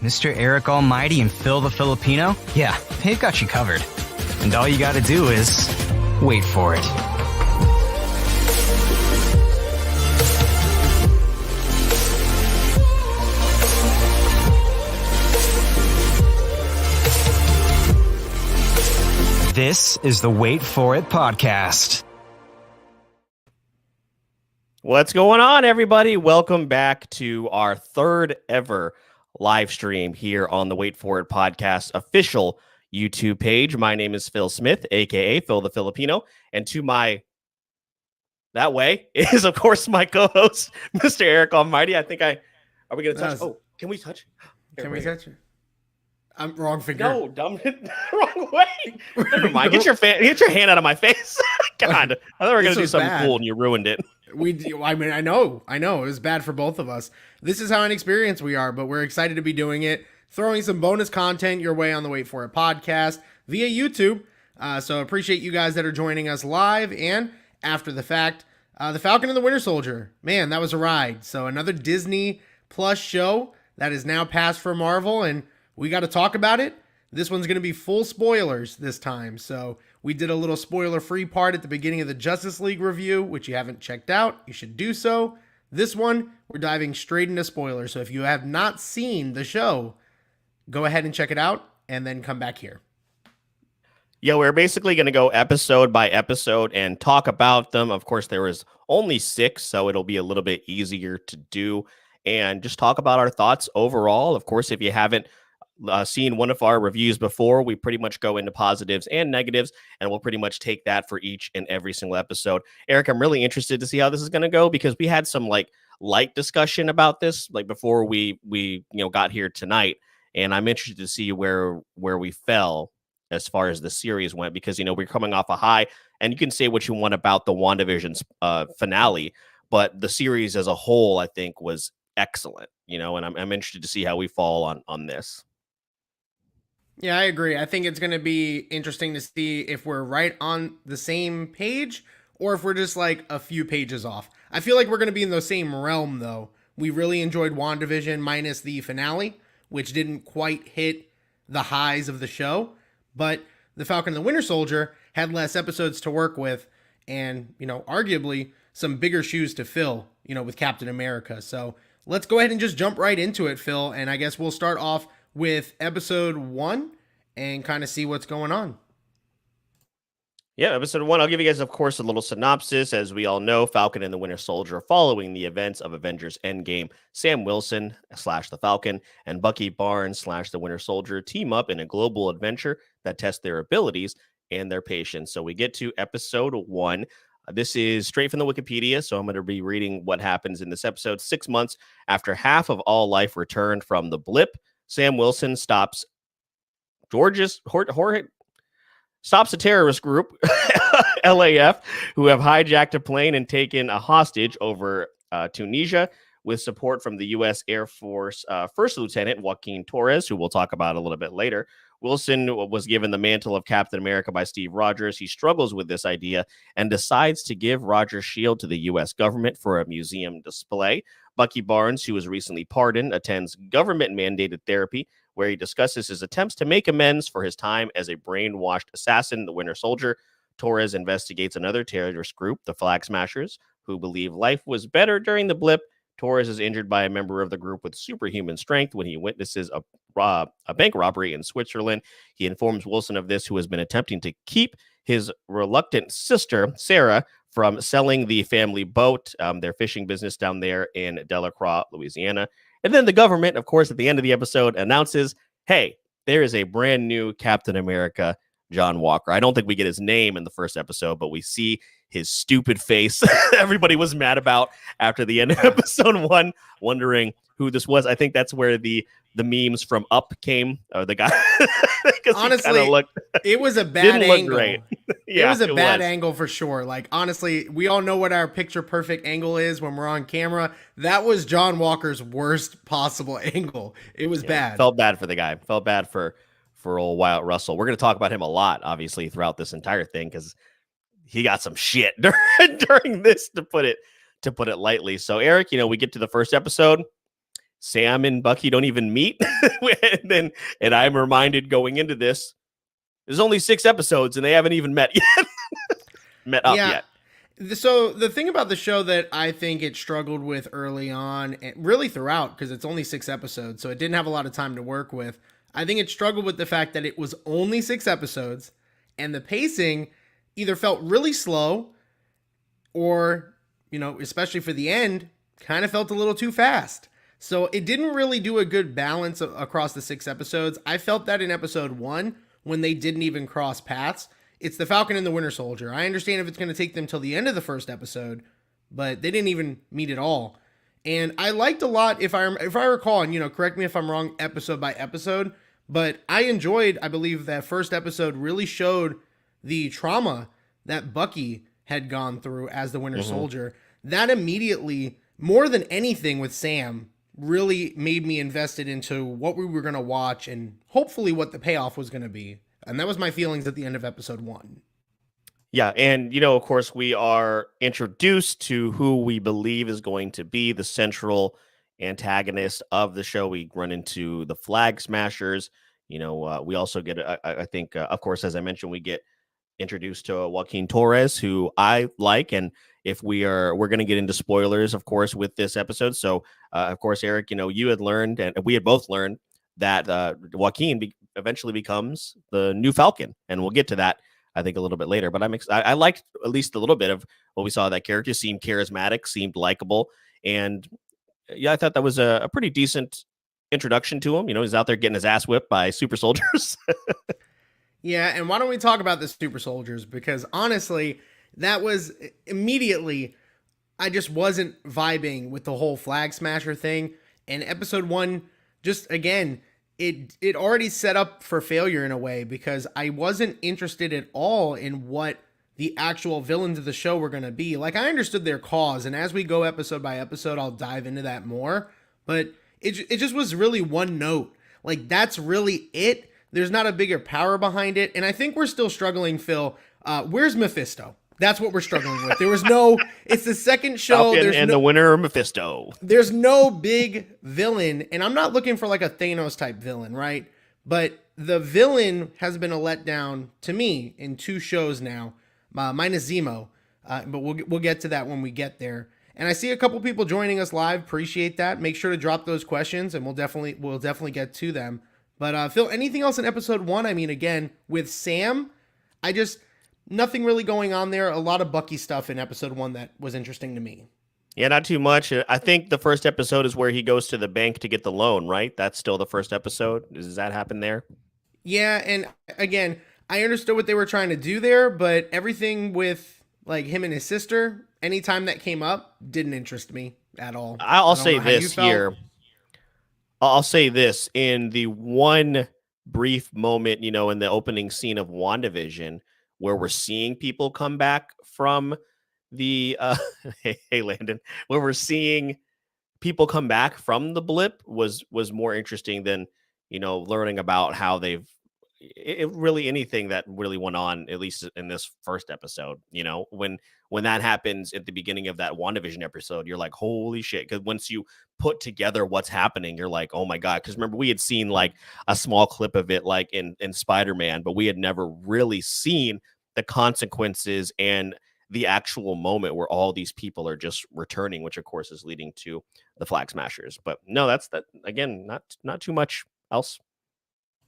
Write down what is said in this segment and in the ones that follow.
Mr. Eric Almighty and Phil the Filipino? Yeah, they've got you covered. And all you gotta do is wait for it. This is the Wait For It podcast. What's going on, everybody? Welcome back to our third ever live stream here on the Wait For It podcast official YouTube page. My name is Phil Smith, aka Phil the Filipino, and to my that way is, of course, my co-host, Mr. Eric Almighty. Are we going to touch? Oh, can we touch? Can we touch it? I'm wrong finger. No, dumb. Wrong way. Never mind. Get your hand out of my face. God, I thought we were going to do something cool and you ruined it. I know. It was bad for both of us. This is how inexperienced we are, but we're excited to be doing it. Throwing some bonus content your way on the Wait For It podcast via YouTube. So appreciate you guys that are joining us live and after the fact. The Falcon and the Winter Soldier. Man, that was a ride. So another Disney Plus show that is now passed for Marvel, and we got to talk about it. This one's going to be full spoilers this time. So we did a little spoiler-free part at the beginning of the Justice League review, which you haven't checked out. You should do so. This one, we're diving straight into spoilers. So if you have not seen the show, go ahead and check it out and then come back here. Yeah, we're basically going to go episode by episode and talk about them. Of course, there was only 6, so it'll be a little bit easier to do and just talk about our thoughts overall. Of course, if you haven't seen one of our reviews before, we pretty much go into positives and negatives, and we'll pretty much take that for each and every single episode. Eric, I'm really interested to see how this is going to go because we had some light discussion about this before we got here tonight, and I'm interested to see where we fell as far as the series went because we're coming off a high, and you can say what you want about the WandaVision's finale, but the series as a whole I think was excellent, and I'm interested to see how we fall on this. Yeah, I agree. I think it's going to be interesting to see if we're right on the same page or if we're just a few pages off. I feel like we're going to be in the same realm, though. We really enjoyed WandaVision minus the finale, which didn't quite hit the highs of the show. But The Falcon and the Winter Soldier had less episodes to work with and, arguably some bigger shoes to fill, with Captain America. So let's go ahead and just jump right into it, Phil. And I guess we'll start off with episode 1 and kind of see what's going on. Yeah, episode 1, I'll give you guys, of course, a little synopsis. As we all know, Falcon and the Winter Soldier, following the events of Avengers Endgame, Sam Wilson / the Falcon and Bucky Barnes / the Winter Soldier team up in a global adventure that tests their abilities and their patience. So we get to episode 1. This is straight from the Wikipedia, so I'm going to be reading what happens in this episode. 6 months after half of all life returned from the blip, Sam Wilson stops a terrorist group, LAF, who have hijacked a plane and taken a hostage over Tunisia with support from the U.S. Air Force First Lieutenant Joaquin Torres, who we'll talk about a little bit later. Wilson was given the mantle of Captain America by Steve Rogers. He struggles with this idea and decides to give Rogers' shield to the U.S. government for a museum display. Bucky Barnes, who was recently pardoned, attends government-mandated therapy, where he discusses his attempts to make amends for his time as a brainwashed assassin, the Winter Soldier. Torres investigates another terrorist group, the Flag Smashers, who believe life was better during the blip. Torres is injured by a member of the group with superhuman strength when he witnesses a bank robbery in Switzerland. He informs Wilson of this, who has been attempting to keep his reluctant sister, Sarah, from selling the family boat, their fishing business down there in Delacroix, Louisiana. And then the government, of course, at the end of the episode announces, hey, there is a brand new Captain America, John Walker. I don't think we get his name in the first episode, but we see his stupid face everybody was mad about after the end of episode 1, wondering who this was. I think that's where the memes from Up came, or the guy. Honestly, it was a bad angle. Great. Yeah, it was a bad angle for sure. Honestly, we all know what our picture perfect angle is when we're on camera. That was John Walker's worst possible angle. It was bad. Felt bad for the guy. Felt bad for old Wyatt Russell. We're going to talk about him a lot, obviously, throughout this entire thing, because he got some shit during this, to put it lightly. So, Eric, we get to the first episode. Sam and Bucky don't even meet. and I'm reminded going into this, there's only 6 episodes and they haven't even met yet. met up yet. So the thing about the show that I think it struggled with early on, and really throughout, because it's only 6 episodes, so it didn't have a lot of time to work with. I think it struggled with the fact that it was only 6 episodes, and the pacing either felt really slow, or, especially for the end, kind of felt a little too fast. So it didn't really do a good balance across the 6 episodes. I felt that in episode 1, when they didn't even cross paths. It's the Falcon and the Winter Soldier. I understand if it's going to take them till the end of the first episode, but they didn't even meet at all. And I liked a lot, if I recall, and correct me if I'm wrong, episode by episode, but I enjoyed, I believe that first episode really showed the trauma that Bucky had gone through as the Winter Soldier. That immediately, more than anything with Sam, really made me invested into what we were going to watch and hopefully what the payoff was going to be. And that was my feelings at the end of episode 1. Yeah, and of course, we are introduced to who we believe is going to be the central antagonist of the show. We run into the Flag Smashers. We also get, I think, of course, as I mentioned, we get introduced to Joaquin Torres, who I like, and if we're going to get into spoilers, of course, with this episode. So, of course, Eric, you had learned, and we had both learned that Joaquin eventually becomes the new Falcon, and we'll get to that, I think, a little bit later. But I liked at least a little bit of what we saw. That character seemed charismatic, seemed likable, and I thought that was a pretty decent introduction to him. He's out there getting his ass whipped by super soldiers. Yeah, and why don't we talk about the super soldiers? Because honestly, that was immediately, I just wasn't vibing with the whole Flag Smasher thing. And episode 1, just again, it already set up for failure in a way, because I wasn't interested at all in what the actual villains of the show were going to be. Like, I understood their cause, and as we go episode by episode, I'll dive into that more. But it just was really one note. Like, that's really it. There's not a bigger power behind it. And I think we're still struggling, Phil. Where's Mephisto? That's what we're struggling with. There was it's the second show. The winner of Mephisto. There's no big villain. And I'm not looking for like a Thanos type villain, right? But the villain has been a letdown to me in 2 shows now, minus Zemo. But we'll get to that when we get there. And I see a couple people joining us live. Appreciate that. Make sure to drop those questions, and we'll definitely get to them. But Phil, anything else in episode 1? I mean, again, with Sam, nothing really going on there. A lot of Bucky stuff in episode 1 that was interesting to me. Yeah, not too much. I think the first episode is where he goes to the bank to get the loan, right? That's still the first episode. Does that happen there? Yeah, and again, I understood what they were trying to do there, but everything with like him and his sister, anytime that came up, didn't interest me at all. I'll say this here. I'll say this, in the one brief moment, in the opening scene of WandaVision, where we're seeing people come back from the hey Landon, where we're seeing people come back from the blip was more interesting than learning about how they've really anything that really went on, at least in this first episode. When that happens at the beginning of that WandaVision episode, you're like, holy shit. Because once you put together what's happening, you're like, oh my God. Because remember, we had seen like a small clip of it like in Spider-Man, but we had never really seen the consequences and the actual moment where all these people are just returning, which of course is leading to the Flag Smashers. But no, that's that again, not too much else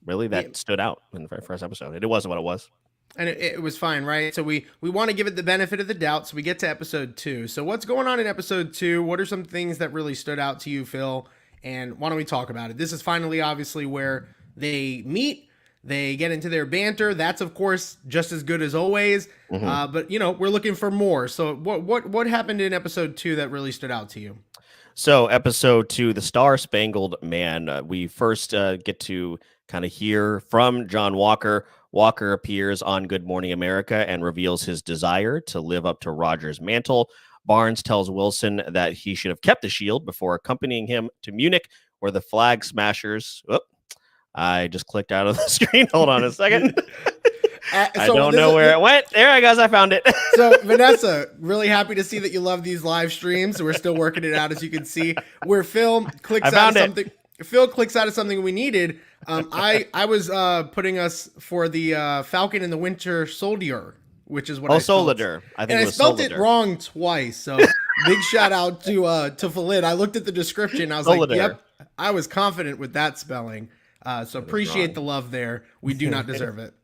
really that stood out in the very first episode. It wasn't what it was. And it was fine, right? So we want to give it the benefit of the doubt. So we get to episode 2. So what's going on in episode 2? What are some things that really stood out to you, Phil? And why don't we talk about it? This is finally obviously where they meet. They get into their banter. That's, of course, just as good as always. But, we're looking for more. So what happened in episode 2 that really stood out to you? So episode 2, The Star Spangled Man. We first get to kind of hear from John Walker. Walker appears on Good Morning America and reveals his desire to live up to Roger's mantle. Barnes tells Wilson that he should have kept the shield before accompanying him to Munich, where the Flag Smashers... I just clicked out of the screen. Hold on a second. I don't know where it went. There I guess I found it. So Vanessa, really happy to see that you love these live streams. We're still working it out, as you can see. Where Phil clicks out of something. Phil clicks out of something we needed. I was putting us for the Falcon and the Winter Soldier, which is what I spelled. Soldier. I think and I spelled it wrong twice. So big shout out to Falid. I looked at the description. I was like, yep, I was confident with that spelling. So appreciate the love there. We do not deserve it.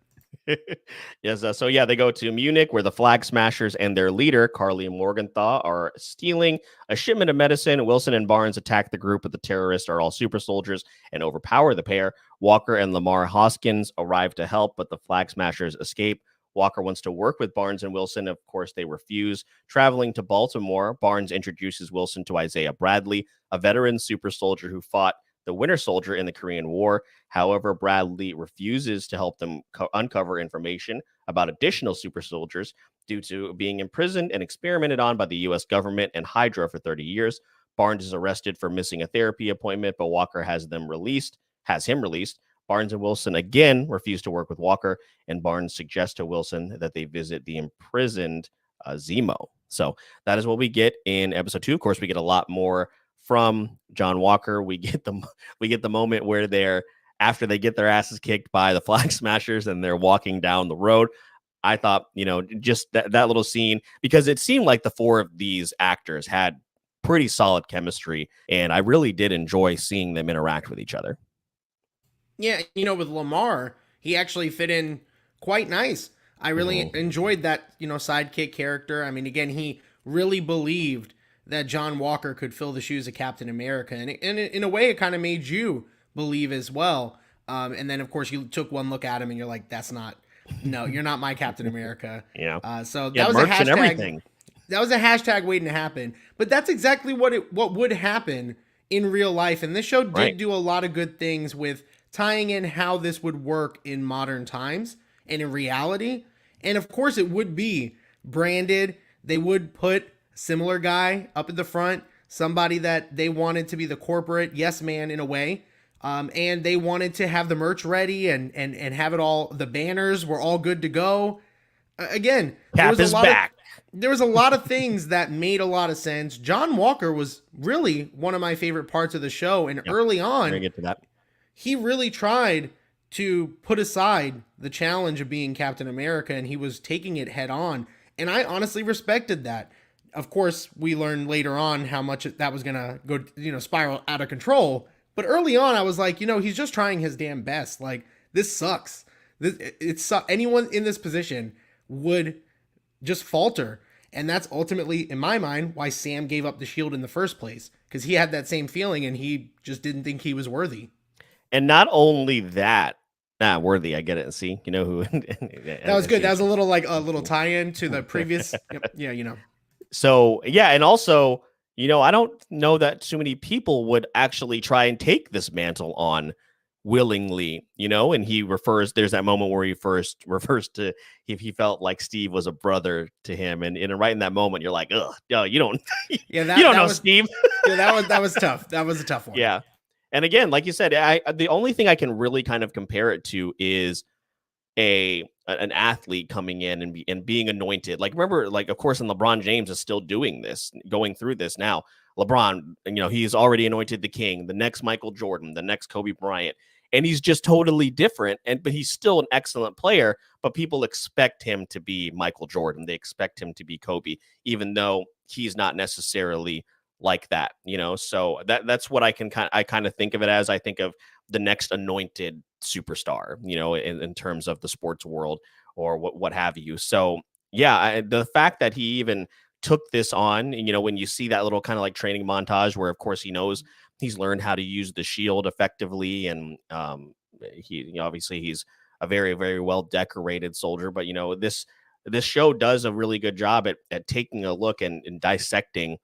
Yes. So yeah, they go to Munich, where the Flag Smashers and their leader, Carly Morgenthau, are stealing a shipment of medicine. Wilson and Barnes attack the group, but the terrorists are all super soldiers and overpower the pair. Walker and Lamar Hoskins arrive to help, but the Flag Smashers escape. Walker wants to work with Barnes and Wilson. Of course, they refuse. Traveling to Baltimore, Barnes introduces Wilson to Isaiah Bradley, a veteran super soldier who fought the Winter Soldier in the Korean War. However, Bradley refuses to help them uncover information about additional super soldiers due to being imprisoned and experimented on by the U.S. government and Hydra for 30 years. Barnes is arrested for missing a therapy appointment, but Walker has him released. Barnes and Wilson again refuse to work with Walker, and Barnes suggests to Wilson that they visit the imprisoned Zemo. So that is what we get in episode 2. Of course, we get a lot more from John Walker. We get the moment where after they get their asses kicked by the Flag Smashers and they're walking down the road. I thought, just that little scene, because it seemed like the 4 of these actors had pretty solid chemistry, and I really did enjoy seeing them interact with each other. Yeah, with Lamar, he actually fit in quite nice. I really enjoyed that, sidekick character. I mean, again, he really believed that John Walker could fill the shoes of Captain America. And in a way, it kind of made you believe as well. And then, of course, you took one look at him and you're like, you're not my Captain America. Yeah. So that was a hashtag. Everything. That was a hashtag waiting to happen. But that's exactly what would happen in real life. And this show did do a lot of good things with tying in how this would work in modern times and in reality. And of course, it would be branded. They would put similar guy up at the front, somebody that they wanted to be the corporate yes man in a way. And they wanted to have the merch ready and have it all. The banners were all good to go. Again, Cap is back. There was a lot of things that made a lot of sense. John Walker was really one of my favorite parts of the show. And early on, get to that. He really tried to put aside the challenge of being Captain America, and he was taking it head on. And I honestly respected that. Of course, we learned later on how much that was going to go, spiral out of control. But early on, I was like, he's just trying his damn best. Like, this sucks. Anyone in this position would just falter. And that's ultimately, in my mind, why Sam gave up the shield in the first place. Because he had that same feeling and he just didn't think he was worthy. And not only that, worthy, I get it. See, who. That was good. That was a little tie-in to the previous. Yeah, So, yeah. And also, I don't know that too many people would actually try and take this mantle on willingly, and there's that moment where he first refers to if he felt like Steve was a brother to him. And right in that moment, you're like, ugh, you don't, you don't know Steve. Yeah, that was tough. That was a tough one. Yeah. And again, like you said, the only thing I can really kind of compare it to is an athlete coming in and being anointed. Like, remember, like, of course, and LeBron James is still doing this, going through this now. LeBron, he's already anointed the king, the next Michael Jordan, the next Kobe Bryant, and he's just totally different. But he's still an excellent player, but people expect him to be Michael Jordan. They expect him to be Kobe, even though he's not necessarily like that, so that's what I kind of think of it as. I think of the next anointed superstar, in terms of the sports world or what have you. So yeah, the fact that he even took this on, when you see that little kind of like training montage where of course he knows he's learned how to use the shield effectively. And he obviously he's a very, very well decorated soldier, but this show does a really good job at taking a look and dissecting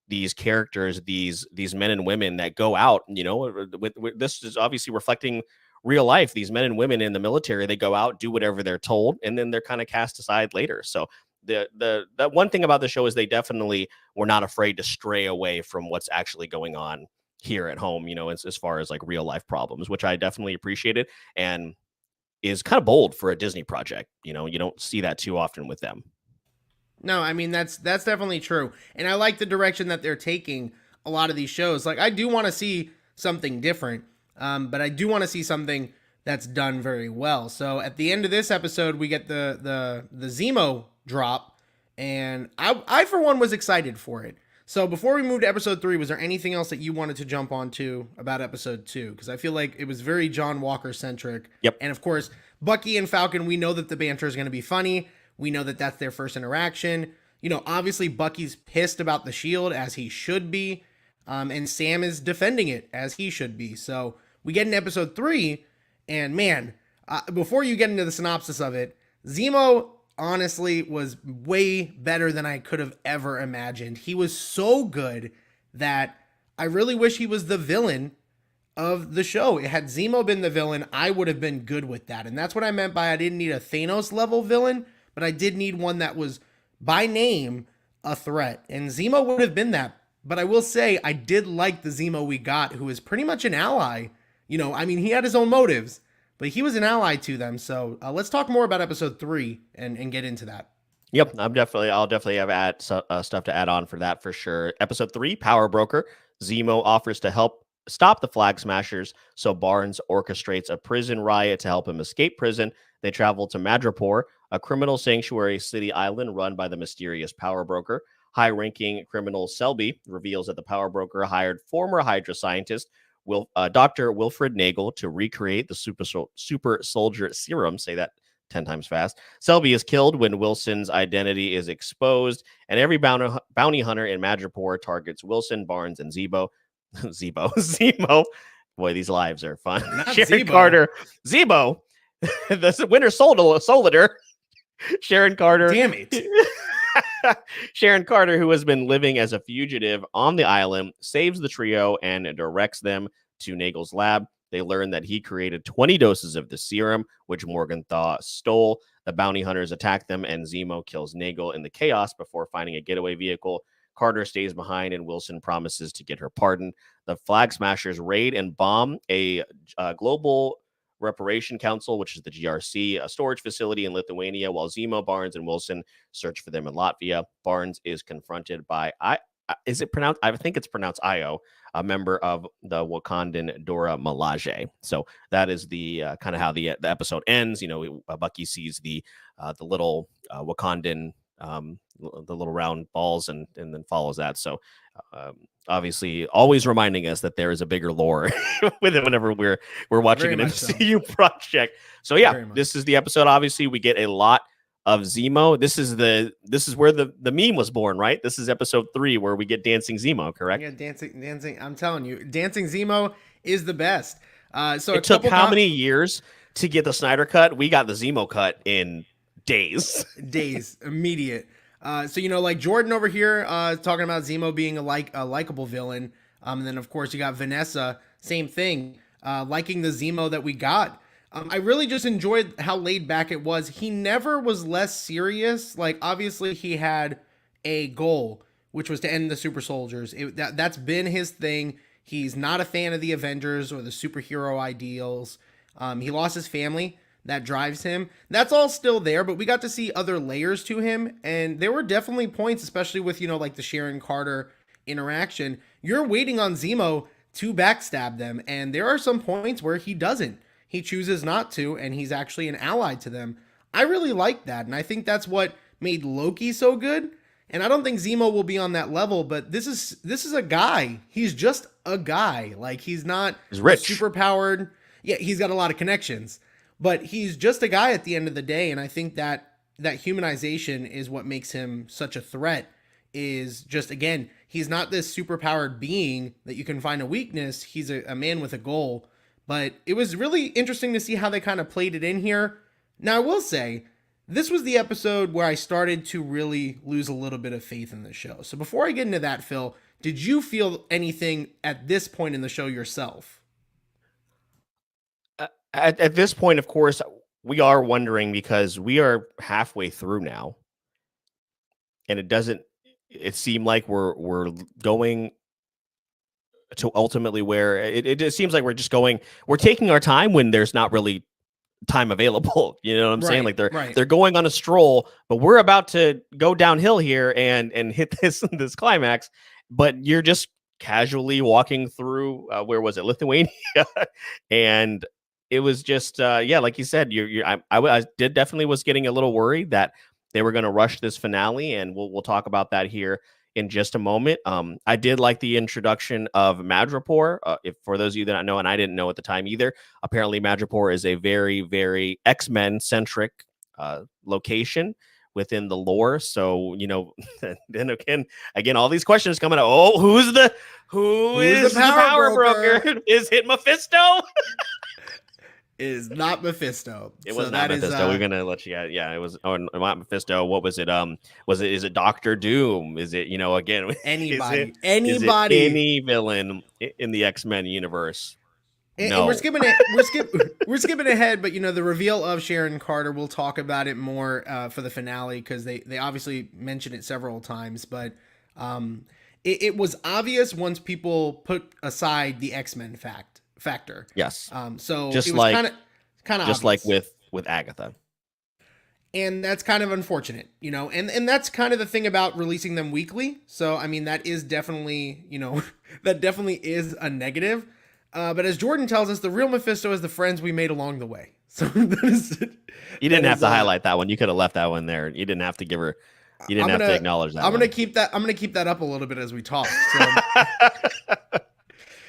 these characters, these men and women that go out, this is obviously reflecting real life. These men and women in the military, they go out, do whatever they're told, and then they're kind of cast aside later. So the one thing about the show is they definitely were not afraid to stray away from what's actually going on here at home, as far as like real life problems, which I definitely appreciated. And is kind of bold for a Disney project. You know, you don't see that too often with them. No, I mean that's definitely true. And I like the direction that they're taking a lot of these shows. Like I do want to see something different. But I do want to see something that's done very well. So at the end of this episode, we get the Zemo drop, and I for one was excited for it. So before we move to episode 3, was there anything else that you wanted to jump onto about episode 2? Because I feel like it was very John Walker centric. Yep. And of course, Bucky and Falcon, we know that the banter is going to be funny. We know that that's their first interaction. You know, obviously Bucky's pissed about the shield, as he should be. And Sam is defending it, as he should be. So we get in episode 3, and man, before you get into the synopsis of it, Zemo honestly was way better than I could have ever imagined. He was so good that I really wish he was the villain of the show. Had Zemo been the villain, I would have been good with that. And that's what I meant by I didn't need a Thanos level villain, but I did need one that was by name a threat. And Zemo would have been that. But I will say I did like the Zemo we got, who is pretty much an ally. You know, I mean, he had his own motives, but he was an ally to them. So let's talk more about episode 3 and get into that. Yep, I'll definitely have stuff to add on for that for sure. Episode 3, Power Broker. Zemo offers to help stop the Flag Smashers, so Barnes orchestrates a prison riot to help him escape prison. They travel to Madripoor, a criminal sanctuary city island run by the mysterious Power Broker. High-ranking criminal Selby reveals that the Power Broker hired former Hydra scientist Dr. Wilfred Nagel to recreate the super soldier serum. Say that 10 times fast. Selby is killed when Wilson's identity is exposed, and every bounty hunter in Madripoor targets Wilson, Barnes, and Zemo. Zemo. Boy, these lives are fun. Sharon Carter. Zemo. The Winter Soldier. Sharon Carter. Damn it. Sharon Carter, who has been living as a fugitive on the island, saves the trio and directs them to Nagel's lab. They learn that he created 20 doses of the serum, which Morgenthau stole. The bounty hunters attack them, and Zemo kills Nagel in the chaos before finding a getaway vehicle. Carter stays behind, and Wilson promises to get her pardoned. The Flag Smashers raid and bomb a global Reparation Council, which is the GRC, a storage facility in Lithuania, while Zemo, Barnes, and Wilson search for them in Latvia. Barnes is confronted by I think it's pronounced Io, a member of the Wakandan Dora Milaje. So that is the kind of how the episode ends. You know, Bucky sees the little Wakandan, the little round balls, and then follows that. So obviously always reminding us that there is a bigger lore with it whenever we're watching an MCU project. So yeah, this is the episode. Obviously we get a lot of Zemo. This is where the meme was born, right? This is episode 3 where we get Dancing Zemo, correct? Yeah, dancing. I'm telling you, Dancing Zemo is the best. So it took how many years to get the Snyder cut? We got the Zemo cut in days. Immediate. So, you know, like Jordan over here talking about Zemo being a likable villain. And then, of course, you got Vanessa, same thing, liking the Zemo that we got. I really just enjoyed how laid back it was. He never was less serious. Like, obviously, he had a goal, which was to end the super soldiers. That's been his thing. He's not a fan of the Avengers or the superhero ideals. He lost his family. That drives him. That's all still there, but we got to see other layers to him. And there were definitely points, especially with, you know, like the Sharon Carter interaction. You're waiting on Zemo to backstab them. And there are some points where he doesn't. He chooses not to, and he's actually an ally to them. I really like that. And I think that's what made Loki so good. And I don't think Zemo will be on that level, but this is a guy. He's just a guy. Like, he's rich, super powered. Yeah, he's got a lot of connections. But he's just a guy at the end of the day, and I think that humanization is what makes him such a threat, is just, again, he's not this superpowered being that you can find a weakness. He's a man with a goal. But it was really interesting to see how they kind of played it in here. Now, I will say, this was the episode where I started to really lose a little bit of faith in the show. So before I get into that, Phil, did you feel anything at this point in the show yourself? At this point, of course, we are wondering, because we are halfway through now, and it seemed like we're going to ultimately where it seems like we're taking our time when there's not really time available. You know what I'm saying? Like Right. they're going on a stroll, but we're about to go downhill here and hit this climax. But you're just casually walking through where was it, Lithuania, and it was just yeah, like you said, I did definitely was getting a little worried that they were going to rush this finale, and we'll talk about that here in just a moment. I did like the introduction of Madripoor. If for those of you that don't know, and I didn't know at the time either, apparently Madripoor is a very, very X-Men centric location within the lore. So, you know, then again, all these questions coming up. Oh, who is the power broker? Is it Mephisto? Is not Mephisto. It was not Mephisto. We're gonna let you guys. Yeah, it was. Oh, not Mephisto. What was it? Is it Doctor Doom? Is it, you know, again, anybody, any villain in the X-Men universe? And No. we're skipping it. We're skipping ahead, but you know, the reveal of Sharon Carter, we'll talk about it more for the finale, because they obviously mentioned it several times. But it was obvious once people put aside the X-Men factor. Yes. So just it was like kind of just like with Agatha. And that's kind of unfortunate, you know, and that's kind of the thing about releasing them weekly. So I mean, that is definitely, you know, that definitely is a negative. But as Jordan tells us, the real Mephisto is the friends we made along the way. So that is, you didn't have to highlight that one. You could have left that one there. You didn't have to give her. You didn't have to acknowledge that. I'm gonna keep that up a little bit as we talk.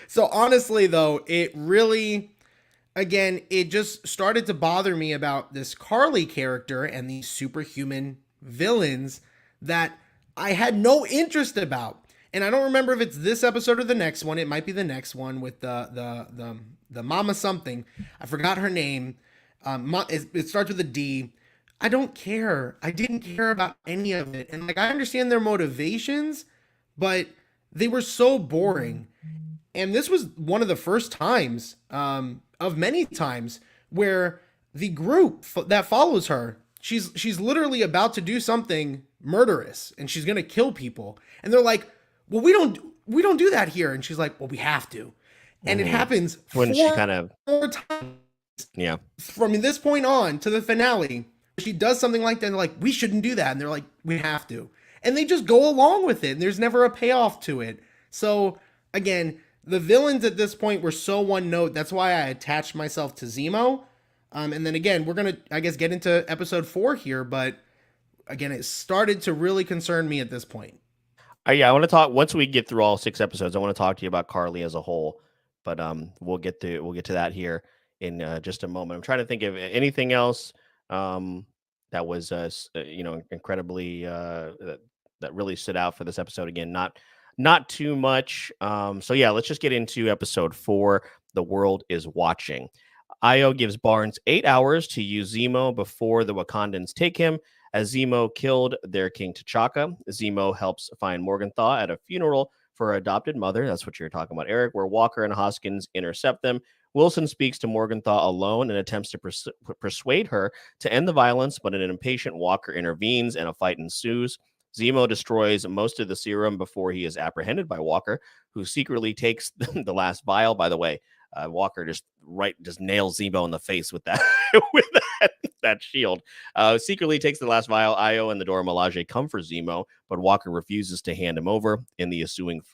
So honestly, though, it really, again, it just started to bother me about this Carly character and these superhuman villains that I had no interest about. And I don't remember if it's this episode or the next one. It might be the next one with the mama something. I forgot her name. It starts with a D. I don't care. I didn't care about any of it. And like, I understand their motivations, but they were so boring. And this was one of the first times, of many times, where the group that follows her, she's literally about to do something murderous, and she's gonna kill people, and they're like, "Well, we don't do that here," and she's like, "Well, we have to," and it happens when she kind of 4 times. Yeah. From this point on to the finale, she does something like that, and they're like, "We shouldn't do that," and they're like, "We have to," and they just go along with it, and there's never a payoff to it. So again, the villains at this point were so one note. That's why I attached myself to Zemo. And then again, we're going to, I guess, get into episode 4 here. But again, it started to really concern me at this point. Yeah, I want to talk, once we get through all 6 episodes, I want to talk to you about Carly as a whole. But we'll get to that here in just a moment. I'm trying to think of anything else that was, you know, incredibly, that really stood out for this episode. Again, not too much. So yeah, let's just get into episode 4. The world is watching. Io gives Barnes 8 hours to use Zemo before the Wakandans take him. As Zemo killed their king T'Chaka, Zemo helps find Morgenthau at a funeral for her adopted mother. That's what you're talking about, Eric, where Walker and Hoskins intercept them. Wilson speaks to Morgenthau alone and attempts to persuade her to end the violence, but an impatient Walker intervenes and a fight ensues. Zemo destroys most of the serum before he is apprehended by Walker, who secretly takes the last vial. By the way, Walker just nails Zemo in the face with that that shield. Secretly takes the last vial. Io and the Dora Milaje come for Zemo, but Walker refuses to hand him over. In the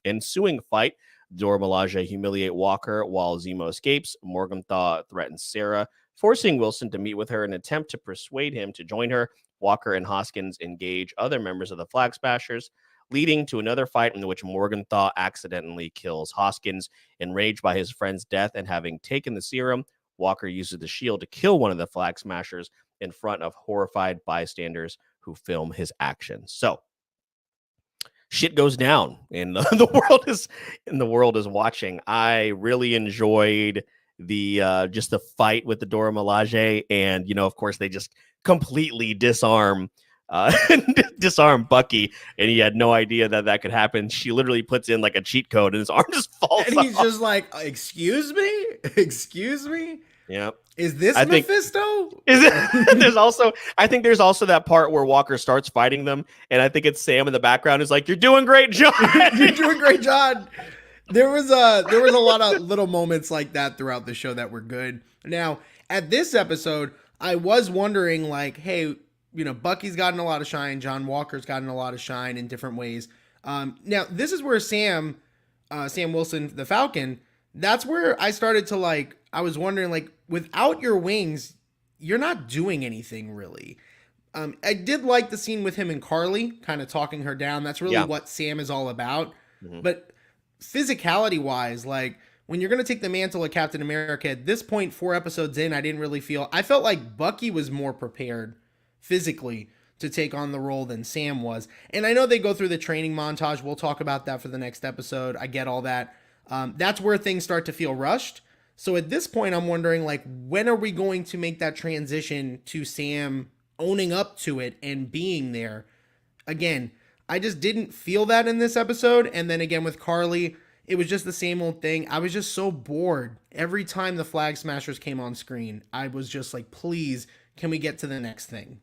ensuing fight, Dora Milaje humiliate Walker while Zemo escapes. Morgenthau threatens Sarah, forcing Wilson to meet with her and attempt to persuade him to join her. Walker and Hoskins engage other members of the Flag Smashers, leading to another fight in which Morgenthau accidentally kills Hoskins. Enraged by his friend's death and having taken the serum, Walker uses the shield to kill one of the Flag Smashers in front of horrified bystanders who film his actions. So shit goes down, and the world is watching. I really enjoyed the just the fight with the Dora Milaje, and you know, of course, they just completely disarm Bucky, and he had no idea that could happen. She literally puts in like a cheat code, and his arm just falls and he's off. Just like, excuse me. Yep. Is this Mephisto? Is it? I think there's also that part where Walker starts fighting them, and I think it's Sam in the background is like, "You're doing great, John. You're doing great, John." There was a lot of little moments like that throughout the show that were good. Now, at this episode, I was wondering, like, hey, Bucky's gotten a lot of shine. John Walker's gotten a lot of shine in different ways. Now, this is where Sam Wilson, the Falcon, that's where I started to, like, I was wondering, like, without your wings, you're not doing anything really. I did like the scene with him and Carly kind of talking her down. That's really what Sam is all about. Mm-hmm. But physicality wise, like, when you're going to take the mantle of Captain America, at this point, 4 episodes in, I felt like Bucky was more prepared physically to take on the role than Sam was. And I know they go through the training montage. We'll talk about that for the next episode. I get all that. That's where things start to feel rushed. So at this point, I'm wondering, like, when are we going to make that transition to Sam owning up to it and being there? Again, I just didn't feel that in this episode. And then again with Carly, it was just the same old thing. I was just so bored. Every time the Flag Smashers came on screen, I was just like, please, can we get to the next thing?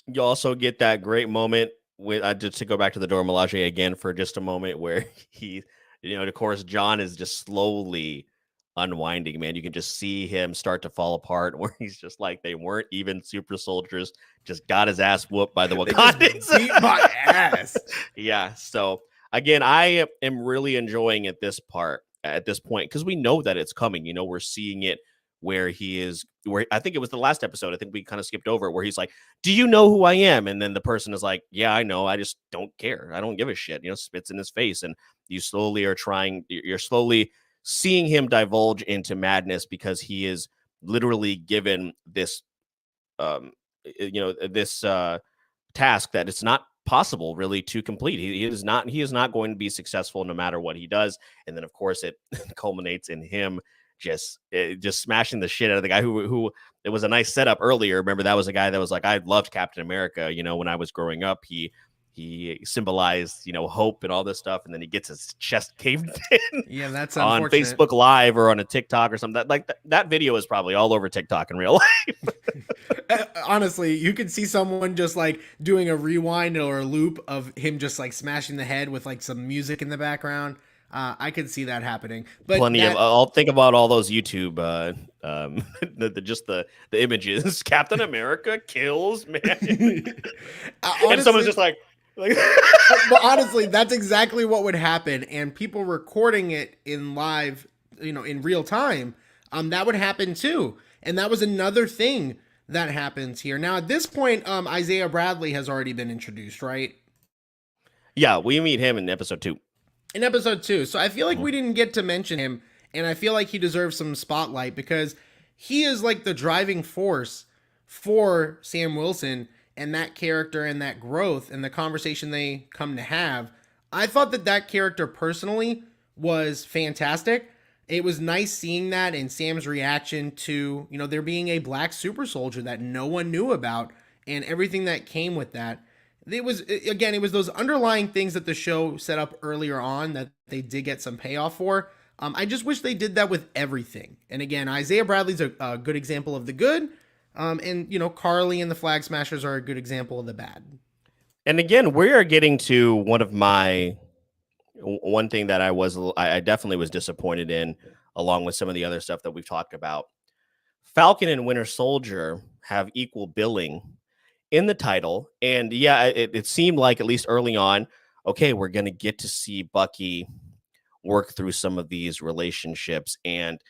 You also get that great moment with, just to go back to the Dora Milaje again for just a moment, where he, of course, John is just slowly unwinding, man. You can just see him start to fall apart, where he's just like, they weren't even super soldiers, just got his ass whooped by the Wakandans. Beat my ass. Yeah. So again, I am really enjoying at this point, because we know that it's coming. We're seeing it where I think it was the last episode, I think we kind of skipped over it, where he's like, do you know who I am? And then the person is like, yeah, I know, I just don't care, I don't give a shit, spits in his face. And you're slowly seeing him divulge into madness, because he is literally given this task that it's not possible really to complete. He is not going to be successful no matter what he does. And then of course it culminates in him just smashing the shit out of the guy who it was a nice setup earlier. Remember, that was a guy that was like, I loved Captain America, when I was growing up. He symbolized, hope and all this stuff, and then he gets his chest caved in. Yeah, that's on Facebook Live or on a TikTok or something. That video is probably all over TikTok in real life. Honestly, you could see someone just like doing a rewind or a loop of him just like smashing the head with like some music in the background. I could see that happening. But I'll think about all those YouTube the images. Captain America kills man. Honestly, and someone's just like but honestly, that's exactly what would happen. And people recording it in live, in real time, that would happen too. And that was another thing that happens here. Now, at this point, Isaiah Bradley has already been introduced, right? Yeah, we meet him in episode 2. In episode 2. So I feel like we didn't get to mention him, and I feel like he deserves some spotlight, because he is like the driving force for Sam Wilson and that character and that growth and the conversation they come to have. I thought that character personally was fantastic. It was nice seeing that, and Sam's reaction to, there being a black super soldier that no one knew about, and everything that came with that. It was those underlying things that the show set up earlier on that they did get some payoff for. I just wish they did that with everything. And again, Isaiah Bradley's a good example of the good. And Carly and the Flag Smashers are a good example of the bad. And again, we are getting to one thing that I definitely was disappointed in, along with some of the other stuff that we've talked about. Falcon and Winter Soldier have equal billing in the title. And yeah, it seemed like, at least early on, okay, we're going to get to see Bucky work through some of these relationships and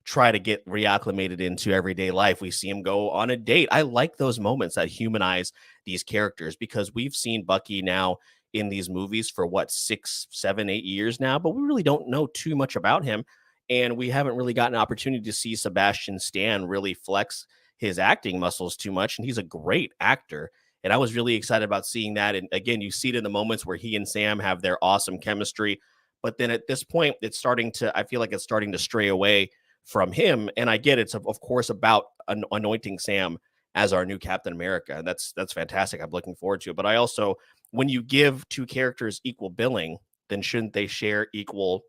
try to get reacclimated into everyday life. We see him go on a date. I like those moments that humanize these characters, because we've seen Bucky now in these movies for 6, 7, 8 years now, but we really don't know too much about him. And we haven't really gotten an opportunity to see Sebastian Stan really flex his acting muscles too much. And he's a great actor. And I was really excited about seeing that. And again, you see it in the moments where he and Sam have their awesome chemistry. But then at this point, I feel like it's starting to stray away from him. And I get it's of course about anointing Sam as our new Captain America. And that's fantastic. I'm looking forward to it. But I also, when you give two characters equal billing, then shouldn't they share equal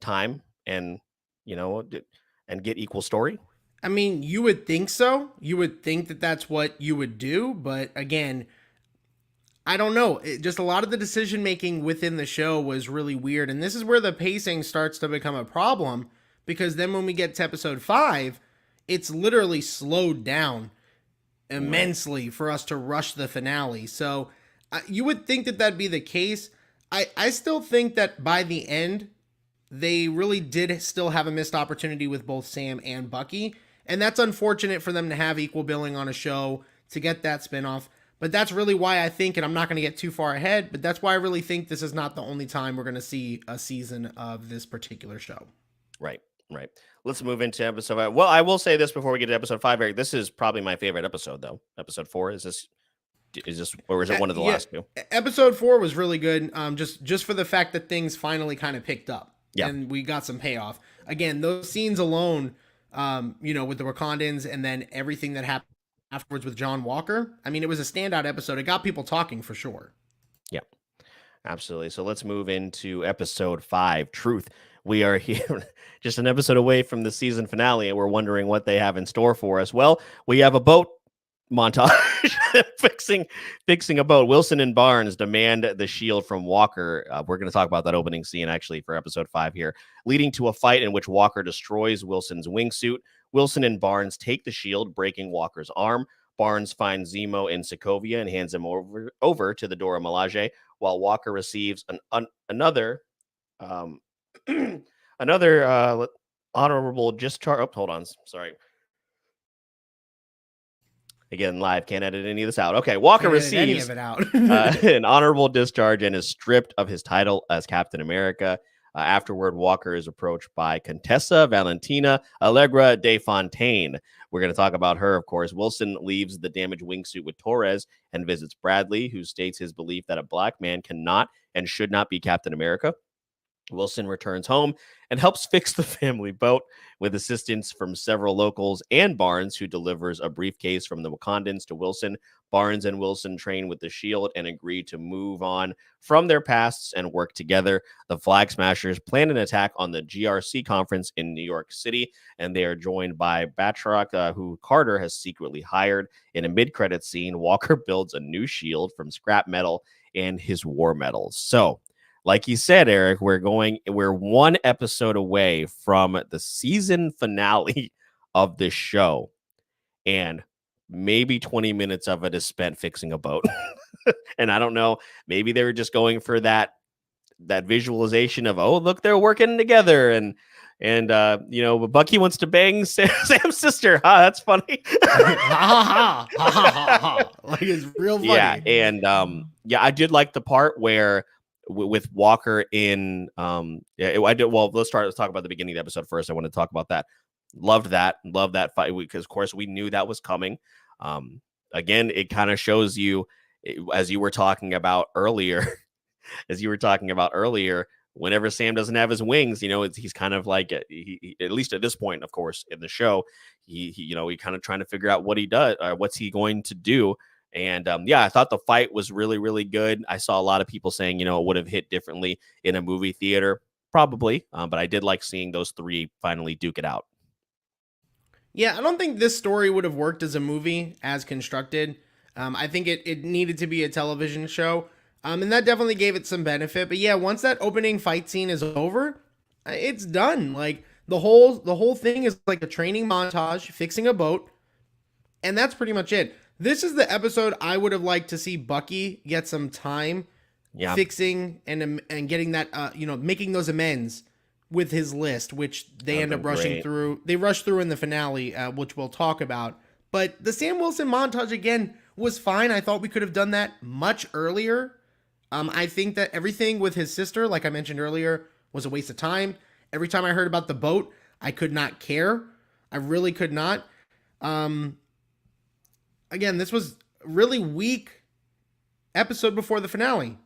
time and get equal story? I mean, you would think so. You would think that that's what you would do. But again, I don't know. Just a lot of the decision making within the show was really weird. And this is where the pacing starts to become a problem, because then when we get to episode 5, it's literally slowed down immensely for us to rush the finale. So you would think that that'd be the case. I still think that by the end, they really did still have a missed opportunity with both Sam and Bucky. And that's unfortunate for them to have equal billing on a show to get that spinoff. But that's really why I think, and I'm not going to get too far ahead, but that's why I really think this is not the only time we're going to see a season of this particular show. Right. Let's move into episode 5. Well, I will say this before we get to episode 5, Eric. This is probably my favorite episode, though. Episode 4. Is this, or is it one of the last two? Episode 4 was really good. Just for the fact that things finally kind of picked up. Yeah. And we got some payoff. Again, those scenes alone, with the Wakandans and then everything that happened afterwards with John Walker. I mean, it was a standout episode. It got people talking for sure. Yeah, absolutely. So let's move into episode 5, Truth. We are here just an episode away from the season finale, and we're wondering what they have in store for us. Well, we have a boat montage fixing a boat. Wilson and Barnes demand the shield from Walker. We're going to talk about that opening scene actually for episode 5 here, leading to a fight in which Walker destroys Wilson's wingsuit. Wilson and Barnes take the shield, breaking Walker's arm. Barnes finds Zemo in Sokovia and hands him over to the Dora Milaje, while Walker receives another honorable discharge. Oh, hold on. Sorry. Again, live, can't edit any of this out. Okay, Walker receives any of it out. an honorable discharge and is stripped of his title as Captain America. Afterward, Walker is approached by Contessa Valentina Allegra de Fontaine. We're going to talk about her, of course. Wilson leaves the damaged wingsuit with Torres and visits Bradley, who states his belief that a black man cannot and should not be Captain America. Wilson returns home and helps fix the family boat with assistance from several locals and Barnes, who delivers a briefcase from the Wakandans to Wilson. Barnes and Wilson train with the shield and agree to move on from their pasts and work together. The Flag Smashers plan an attack on the GRC conference in New York City, and they are joined by Batroc, who Carter has secretly hired. In a mid-credit scene, Walker builds a new shield from scrap metal and his war medals. So, like you said, Eric, we're one episode away from the season finale of this show, and maybe 20 minutes of it is spent fixing a boat. And I don't know, maybe they were just going for that visualization of, oh, look, they're working together, and Bucky wants to bang Sam's sister. That's funny. Like, it's real funny. Yeah, and I did like the part where with Walker in let's talk about the beginning of the episode first. I want to talk about that. Loved that fight, because of course we knew that was coming. Again, it kind of shows you, as you were talking about earlier, whenever Sam doesn't have his wings, he's kind of like, he, at least at this point, of course, in the show, he kind of trying to figure out what he does, or what's he going to do. And I thought the fight was really, really good. I saw a lot of people saying, it would have hit differently in a movie theater, probably. But I did like seeing those three finally duke it out. Yeah, I don't think this story would have worked as a movie as constructed. I think it needed to be a television show. And that definitely gave it some benefit. But yeah, once that opening fight scene is over, it's done. Like, the whole thing is like a training montage, fixing a boat. And that's pretty much it. This is the episode I would have liked to see Bucky get some time fixing and getting that, making those amends with his list, which they end up rushing through. They rush through in the finale, which we'll talk about. But the Sam Wilson montage, again, was fine. I thought we could have done that much earlier. I think that everything with his sister, like I mentioned earlier, was a waste of time. Every time I heard about the boat, I could not care. I really could not. Again, this was a really weak episode before the finale.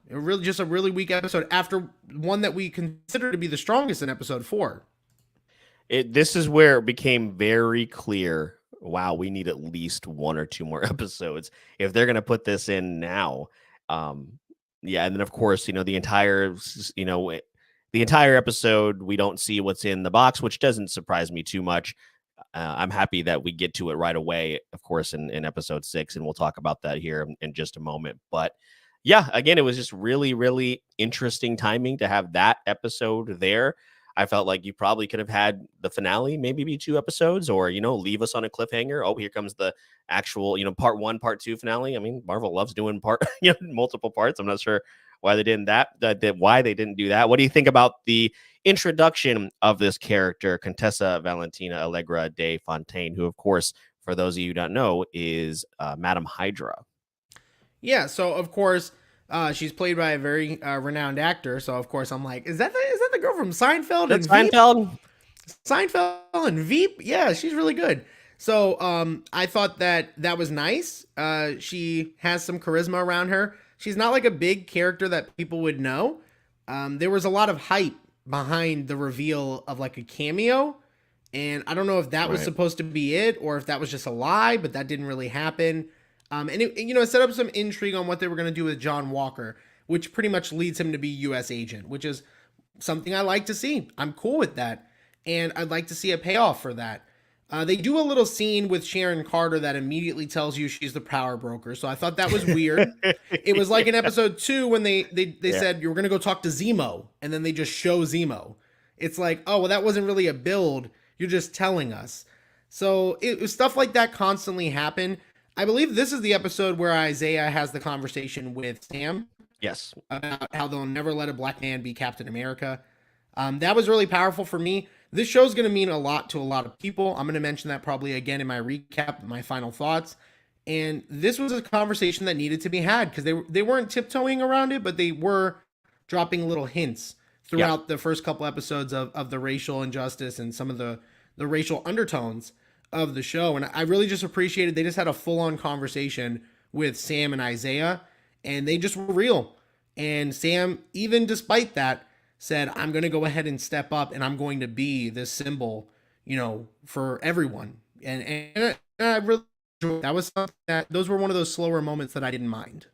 Just a really weak episode after one that we consider to be the strongest in episode 4. This is where it became very clear. Wow, we need at least 1 or 2 more episodes if they're going to put this in now. And then of course, the entire episode, we don't see what's in the box, which doesn't surprise me too much. I'm happy that we get to it right away, of course, in episode 6, and we'll talk about that here in just a moment. But yeah, again, it was just really, really interesting timing to have that episode there. I felt like you probably could have had the finale maybe be 2 episodes, or, leave us on a cliffhanger. Oh, here comes the actual, part 1, part 2 finale. I mean, Marvel loves doing multiple parts. I'm not sure why they didn't why they didn't do that. What do you think about the introduction of this character, Contessa Valentina Allegra de Fontaine, who, of course, for those of you who don't know, is Madam Hydra? Yeah, so of course, she's played by a very renowned actor. So of course, I'm like, is that the girl from Seinfeld? That's and Veep? Seinfeld. Seinfeld and Veep? Yeah, she's really good. So I thought that was nice. She has some charisma around her. She's not like a big character that people would know. There was a lot of hype behind the reveal of like a cameo, and I don't know if that was supposed to be it or if that was just a lie, but that didn't really happen. And it set up some intrigue on what they were going to do with John Walker, which pretty much leads him to be U.S. agent, which is something I like to see. I'm cool with that, and I'd like to see a payoff for that. They do a little scene with Sharon Carter that immediately tells you she's the power broker, so I thought that was weird. It was like in episode 2 when they said, you're going to go talk to Zemo, and then they just show Zemo. It's like, oh, well, that wasn't really a build. You're just telling us. So it was stuff like that constantly happen. I believe this is the episode where Isaiah has the conversation with Sam. Yes. About how they'll never let a black man be Captain America. That was really powerful for me. This show's going to mean a lot to a lot of people. I'm going to mention that probably again in my recap, my final thoughts. And this was a conversation that needed to be had because they weren't tiptoeing around it, but they were dropping little hints throughout the first couple episodes of the racial injustice and some of the racial undertones of the show. And I really just appreciated they just had a full-on conversation with Sam and Isaiah, and they just were real. And Sam, even despite that, said, I'm going to go ahead and step up, and I'm going to be this symbol, for everyone. And I really enjoyed that. Was something those were one of those slower moments that I didn't mind.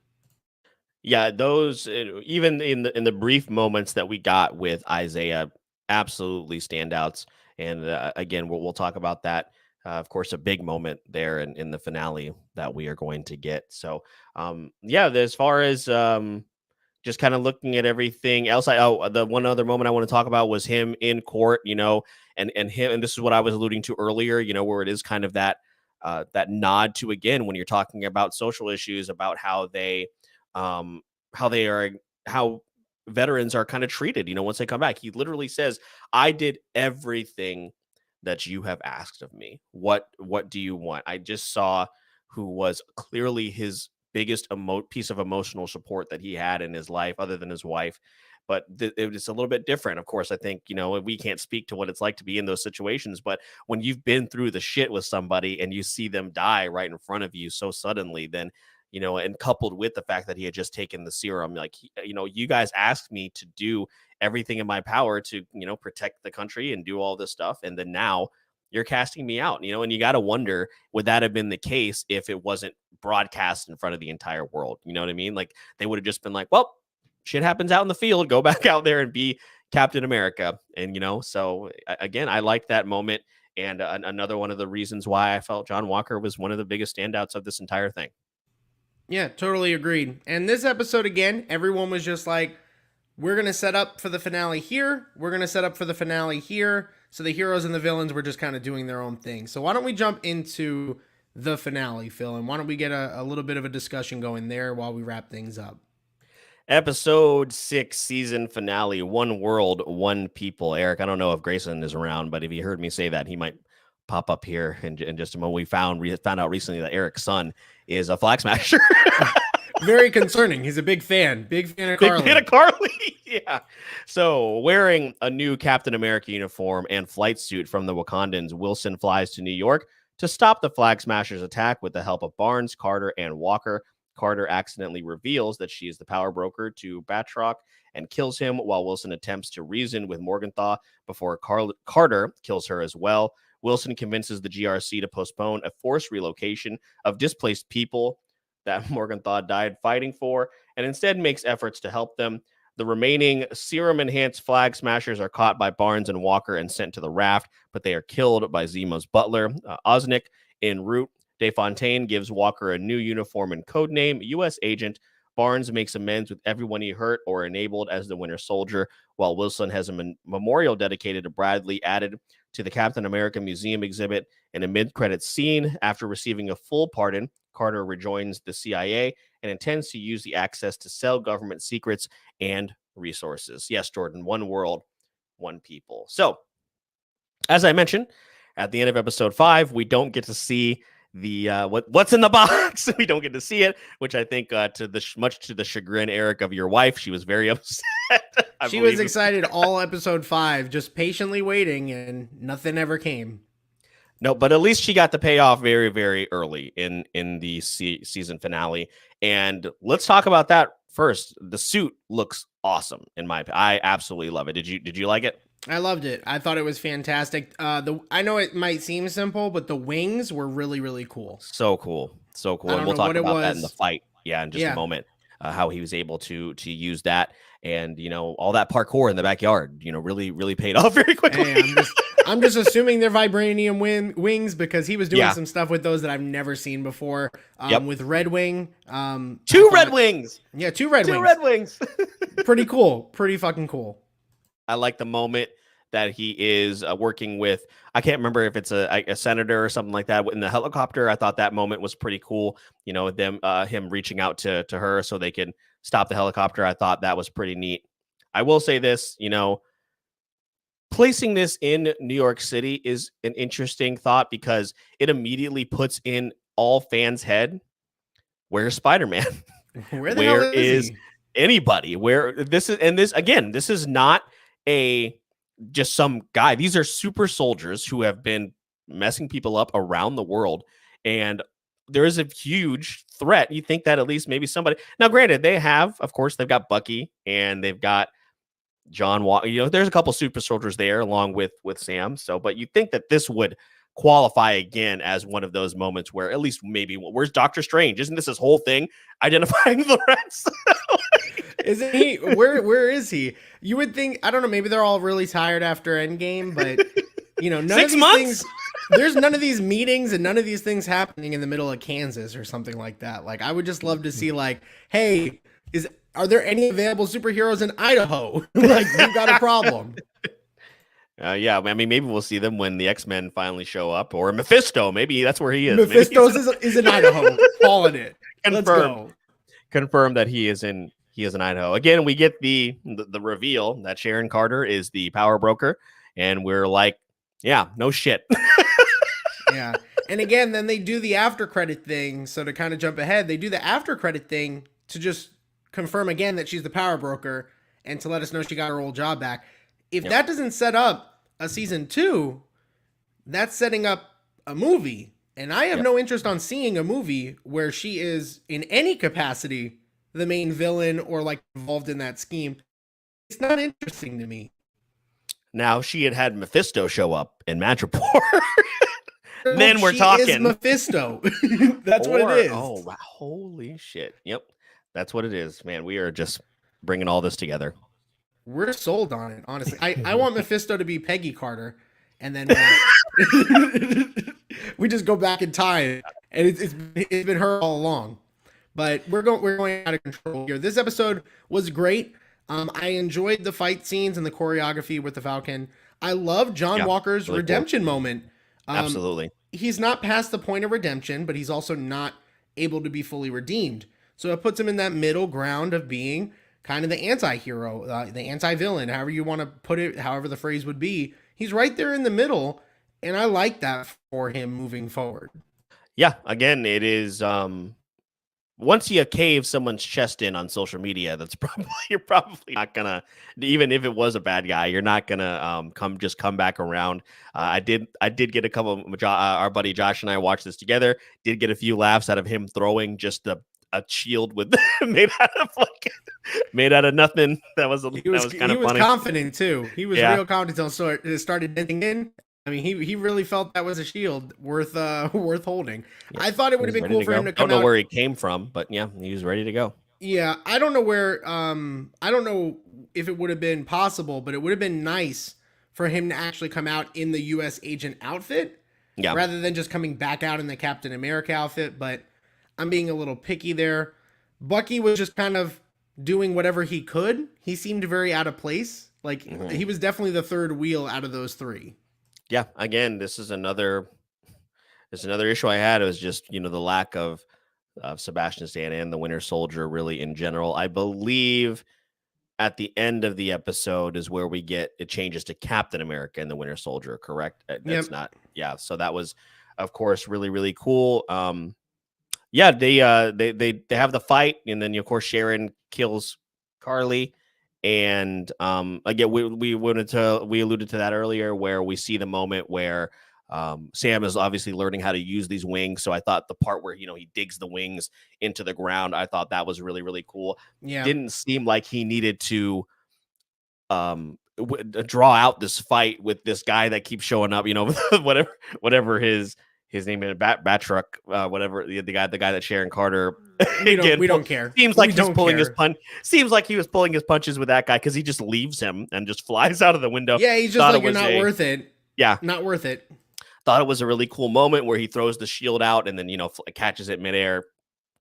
Yeah, those, even in the brief moments that we got with Isaiah, absolutely standouts. And again, we'll talk about that. Of course, a big moment there in the finale that we are going to get. So, as far as just kind of looking at everything else, the one other moment I want to talk about was him in court, and him, and this is what I was alluding to earlier, where it is kind of that nod to, again, when you're talking about social issues, about how veterans are kind of treated, once they come back. He literally says, I did everything that you have asked of me. What do you want? I just saw who was clearly his biggest piece of emotional support that he had in his life, other than his wife. But it was a little bit different. Of course, I think, we can't speak to what it's like to be in those situations, but when you've been through the shit with somebody and you see them die right in front of you so suddenly, then, and coupled with the fact that he had just taken the serum, like, you guys asked me to do everything in my power to, protect the country and do all this stuff. And then now you're casting me out, and you got to wonder, would that have been the case if it wasn't broadcast in front of the entire world? You know what I mean? Like, they would have just been like, well, shit happens out in the field, go back out there and be Captain America. And, so again, I like that moment. And another one of the reasons why I felt John Walker was one of the biggest standouts of this entire thing. Yeah, totally agreed. And this episode, again, everyone was just like, we're going to set up for the finale here. We're going to set up for the finale here. So the heroes and the villains were just kind of doing their own thing. So why don't we jump into the finale, Phil? And why don't we get a little bit of a discussion going there while we wrap things up? Episode 6, season finale, One World, One People. Eric, I don't know if Grayson is around, but if he heard me say that, he might pop up here in just a moment. We found out recently that Eric's son is a flag smasher. Very concerning. He's a big fan of Carly. Big fan of Carly. Yeah. So, wearing a new Captain America uniform and flight suit from the Wakandans, Wilson flies to New York to stop the Flag Smashers' attack with the help of Barnes, Carter, and Walker. Carter accidentally reveals that she is the power broker to Batroc and kills him, while Wilson attempts to reason with Morgenthau before Carter kills her as well. Wilson convinces the GRC to postpone a forced relocation of displaced people that Morgenthau died fighting for, and instead makes efforts to help them. The remaining serum-enhanced Flag Smashers are caught by Barnes and Walker and sent to the raft, but they are killed by Zemo's butler, Osnick. En route, DeFontaine gives Walker a new uniform and codename, U.S. Agent Barnes makes amends with everyone he hurt or enabled as the Winter Soldier, while Wilson has a memorial dedicated to Bradley added to the Captain America Museum exhibit. In a mid-credits scene, after receiving a full pardon, Carter rejoins the CIA and intends to use the access to sell government secrets and resources. Yes, Jordan, one world, one people. So, as I mentioned, at the end of episode 5, we don't get to see the what's in the box. We don't get to see it, which I think much to the chagrin, Eric, of your wife, she was very upset. She was excited all episode 5, just patiently waiting, and nothing ever came. No, but at least she got the payoff very, very early in the season finale. And let's talk about that first. The suit looks awesome in my opinion. I absolutely love it. Did you like it? I loved it. I thought it was fantastic. I know it might seem simple, but the wings were really, really cool. So cool. And we'll talk about that in the fight. Yeah, in just a moment. How he was able to use that, and all that parkour in the backyard, really, really paid off very quickly. Hey, I'm just assuming they're vibranium wings because he was doing some stuff with those that I've never seen before. With Red Wing, two Red Wings. Yeah, two Red Wings. Pretty cool. Pretty fucking cool. I like the moment that he is working with, I can't remember if it's a senator or something like that in the helicopter. I thought that moment was pretty cool. Him reaching out to her so they can stop the helicopter. I thought that was pretty neat. I will say this, placing this in New York City is an interesting thought because it immediately puts in all fans' head, where's Spider-Man? Where the hell is he? Anybody? Where this is not just some guy. These are super soldiers who have been messing people up around the world, and there is a huge threat. You think that at least maybe somebody. Now, granted, they've got Bucky and they've got John Walker. There's a couple super soldiers there along with Sam. So, but you think that this would qualify again as one of those moments where at least maybe where's Doctor Strange? Isn't this his whole thing identifying the threats? Isn't he? Where is he? You would think, I don't know, maybe they're all really tired after Endgame, but none 6 of these months? things, there's none of these meetings and none of these things happening in the middle of Kansas or something like that. Like, I would just love to see, like, hey, are there any available superheroes in Idaho? Like, you got a problem. Yeah, I mean, maybe we'll see them when the X-Men finally show up, or Mephisto. Maybe that's where he is. Mephisto is in Idaho. Calling it. Let's go. Confirm that he is in Idaho. Again, we get the reveal that Sharon Carter is the power broker, and we're like, yeah, no shit. Yeah. And again, then they do the after credit thing. So to kind of jump ahead, they do the after credit thing to just confirm again that she's the power broker and to let us know she got her old job back. If that doesn't set up a season 2, that's setting up a movie. And I have no interest on seeing a movie where she is in any capacity the main villain or like involved in that scheme. It's not interesting to me. Now, she had Mephisto show up in Madripoor. Then we're talking. Is Mephisto. That's what it is. Oh, wow. Holy shit. Yep. That's what it is, man. We are just bringing all this together. We're sold on it, honestly. I want Mephisto to be Peggy Carter, and then we just go back in time, and it's been her all along. But we're going out of control here. This episode was great. I enjoyed the fight scenes and the choreography with the Falcon. I love John Walker's really redemption moment. Absolutely. He's not past the point of redemption, but he's also not able to be fully redeemed. So it puts him in that middle ground of being kind of the anti-hero, the anti-villain, however you want to put it, however the phrase would be. He's right there in the middle, and I like that for him moving forward. Yeah, again, it is once you cave someone's chest in on social media, you're probably not gonna, even if it was a bad guy, you're not gonna come back around. I did get a couple of our buddy Josh and I watched this together. Did get a few laughs out of him throwing just a shield with made out of nothing. That was kind of funny. He was confident too. He was real confident until it started denting in. I mean, he really felt that was a shield worth holding. Yeah, I thought it would have been cool for him to come out. Don't know where he came from, but yeah, he was ready to go. Yeah, I don't know where. I don't know if it would have been possible, but it would have been nice for him to actually come out in the U.S. agent outfit, rather than just coming back out in the Captain America outfit. But I'm being a little picky there. Bucky was just kind of doing whatever he could. He seemed very out of place. Like he was definitely the third wheel out of those three. Yeah, again, this is another issue I had. It was just, the lack of Sebastian Stan and the Winter Soldier really in general. I believe at the end of the episode is where it changes to Captain America and the Winter Soldier, correct? That's not, yeah. So that was, of course, really, really cool. Yeah, they have the fight, and then of course Sharon kills Carly, and again we alluded to that earlier, where we see the moment where Sam is obviously learning how to use these wings. So I thought the part where he digs the wings into the ground, I thought that was really, really cool. Yeah, didn't seem like he needed to draw out this fight with this guy that keeps showing up, whatever his name is, Batroc, whatever the guy that Sharon Carter. we don't care. Seems like he's pulling his punch. Seems like he was pulling his punches with that guy, because he just leaves him and just flies out of the window. Yeah, he's just like, you're not worth it. Yeah, not worth it. Thought it was a really cool moment where he throws the shield out and then catches it midair.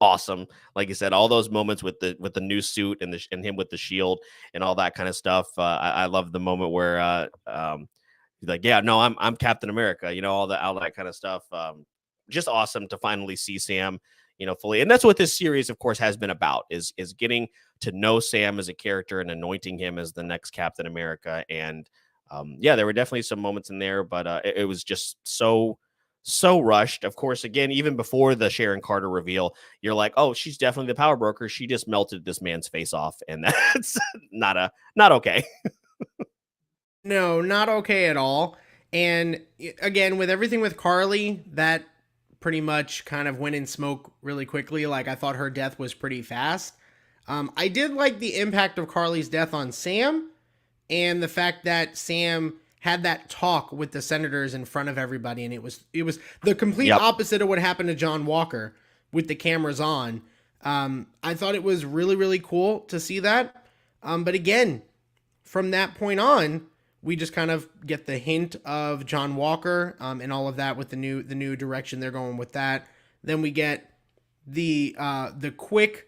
Awesome, like you said, all those moments with the new suit and him with the shield and all that kind of stuff. I love the moment where he's like, yeah, no, I'm Captain America, all that kind of stuff. Just awesome to finally see Sam, fully. And that's what this series, of course, has been about, is getting to know Sam as a character and anointing him as the next Captain America. And yeah, there were definitely some moments in there, but it was just so rushed. Of course, again, even before the Sharon Carter reveal, you're like, oh, she's definitely the power broker. She just melted this man's face off, and that's not okay. No, not okay at all. And again, with everything with Carly, that pretty much kind of went in smoke really quickly. Like, I thought her death was pretty fast. I did like the impact of Carly's death on Sam, and the fact that Sam had that talk with the senators in front of everybody, and it was the complete opposite of what happened to John Walker with the cameras on. I thought it was really, really cool to see that. But again, from that point on, we just kind of get the hint of John Walker and all of that with the new direction they're going with that. Then we get the quick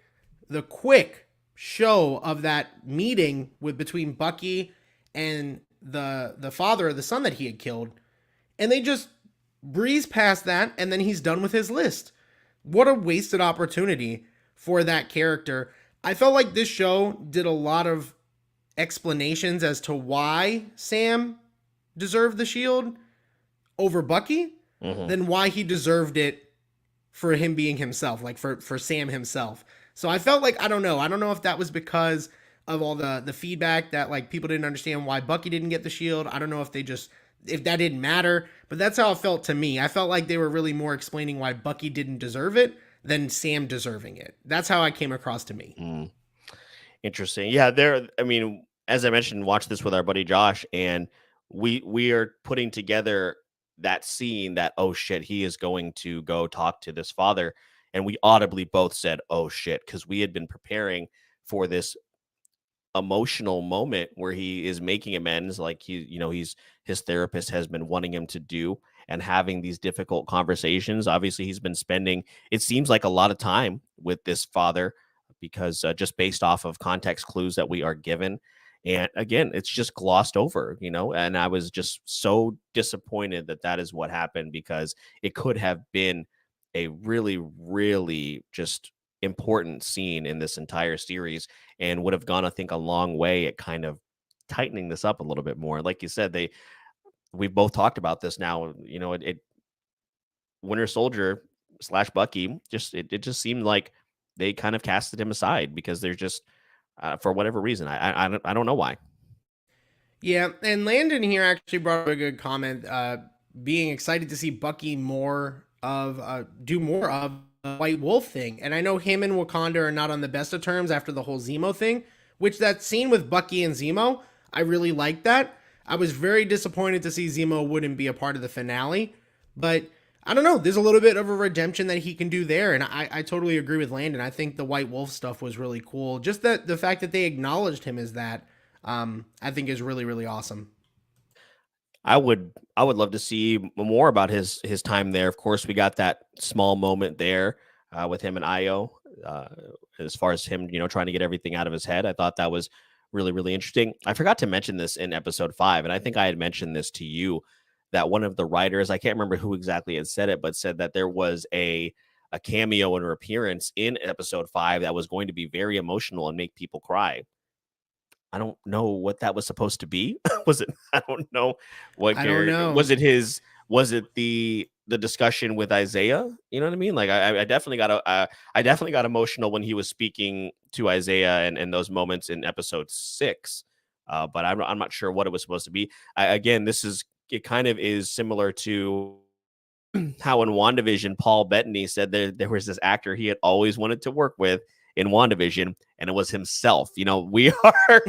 show of that meeting between Bucky and the father of the son that he had killed, and they just breeze past that, and then he's done with his list. What a wasted opportunity for that character. I felt like this show did a lot of explanations as to why Sam deserved the shield over Bucky, than why he deserved it for him being himself, like for Sam himself. So I felt like, I don't know if that was because of all the feedback that like people didn't understand why Bucky didn't get the shield. I don't know if that didn't matter, but that's how it felt to me. I felt like they were really more explaining why Bucky didn't deserve it than Sam deserving it. That's how I came across to me. Interesting. Yeah, as I mentioned, watch this with our buddy Josh, and we are putting together that scene that, oh shit, he is going to go talk to this father. And we audibly both said, oh shit, because we had been preparing for this emotional moment where he is making amends, like his therapist has been wanting him to do, and having these difficult conversations. Obviously, he's been spending, it seems like, a lot of time with this father, because just based off of context clues that we are given. And again, it's just glossed over, and I was just so disappointed that is what happened, because it could have been a really, really just important scene in this entire series, and would have gone, I think, a long way at kind of tightening this up a little bit more. Like you said, we've both talked about this now. Winter Soldier / Bucky, it just seemed like they kind of casted him aside, because they're just for whatever reason. I don't know why. Yeah, and Landon here actually brought up a good comment, being excited to see Bucky do more of the White Wolf thing. And I know him and Wakanda are not on the best of terms after the whole Zemo thing, which that scene with Bucky and Zemo, I really liked that. I was very disappointed to see Zemo wouldn't be a part of the finale, but I don't know. There's a little bit of a redemption that he can do there, and I totally agree with Landon. I think the White Wolf stuff was really cool. Just the fact that they acknowledged him as that, I think is really, really awesome. I would love to see more about his time there. Of course, we got that small moment there with him and Io, as far as him, trying to get everything out of his head. I thought that was really, really interesting. I forgot to mention this in episode 5, and I think I had mentioned this to you, that one of the writers, I can't remember who exactly had said it, but said that there was a cameo and an appearance in episode 5 that was going to be very emotional and make people cry. I don't know what that was supposed to be. Was it? I don't know what. I don't know. Was it his? Was it the discussion with Isaiah? You know what I mean? Like I definitely got emotional when he was speaking to Isaiah and those moments in episode 6. But I'm not sure what it was supposed to be. Again, it kind of is similar to how in WandaVision, Paul Bettany said there was this actor he had always wanted to work with in WandaVision, and it was himself. We are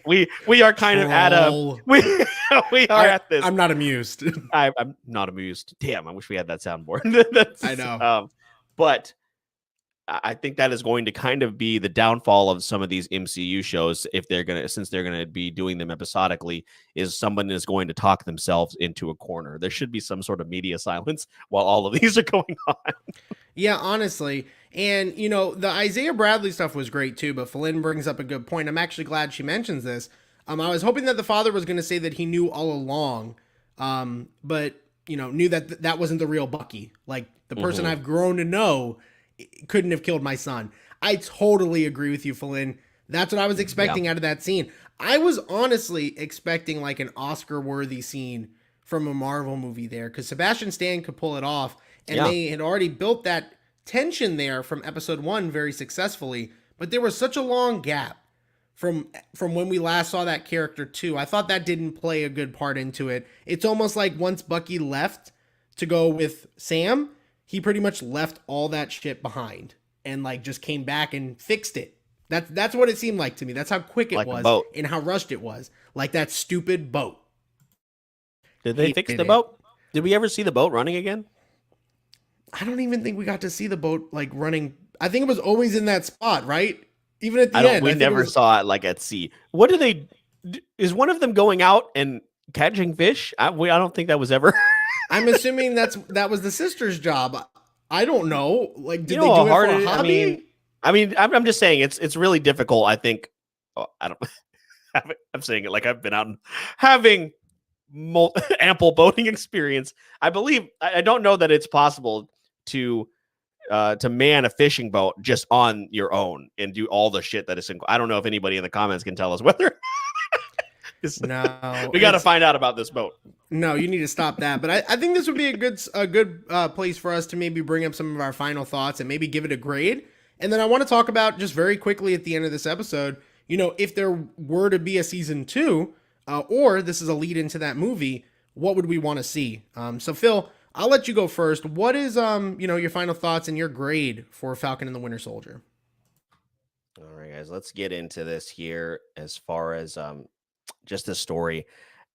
we are kind of at a we are at this. I'm not amused. I'm not amused. Damn, I wish we had that soundboard. I know. But I think that is going to kind of be the downfall of some of these MCU shows since they're gonna be doing them episodically, is someone is going to talk themselves into a corner. There should be some sort of media silence while all of these are going on. Yeah, honestly. And, the Isaiah Bradley stuff was great too, but Flynn brings up a good point. I'm actually glad she mentions this. I was hoping that the father was going to say that he knew all along, but, knew that wasn't the real Bucky. Like, the person I've grown to know couldn't have killed my son. I totally agree with you, Flynn. That's what I was expecting out of that scene. I was honestly expecting like an Oscar-worthy scene from a Marvel movie there, because Sebastian Stan could pull it off, and they had already built that tension there from episode 1 very successfully, but there was such a long gap from when we last saw that character too. I thought that didn't play a good part into it. It's almost like once Bucky left to go with Sam, he pretty much left all that shit behind and like just came back and fixed it. That's what it seemed like to me. That's how quick it was and how rushed it was. Like that stupid boat. Did they fix the boat? Did we ever see the boat running again? I don't even think we got to see the boat like running. I think it was always in that spot, right? Even at the end. We never saw it like at sea. What do they? Is one of them going out and catching fish? I don't think that was ever. I'm assuming that was the sister's job. I don't know. Like, did they do it for a hobby? I'm just saying it's really difficult. I think. I don't. I'm saying it like I've been out and having ample boating experience. I believe. I don't know that it's possible to man a fishing boat just on your own and do all the shit that is in. I don't know if anybody in the comments can tell us whether. No, we got to find out about this boat. No, you need to stop that. But I think this would be a good place for us to maybe bring up some of our final thoughts and maybe give it a grade. And then I want to talk about just very quickly at the end of this episode, if there were to be a season 2, or this is a lead into that movie, what would we want to see? So Phil, I'll let you go first. What is your final thoughts and your grade for Falcon and the Winter Soldier? All right, guys, let's get into this here. As far as just the story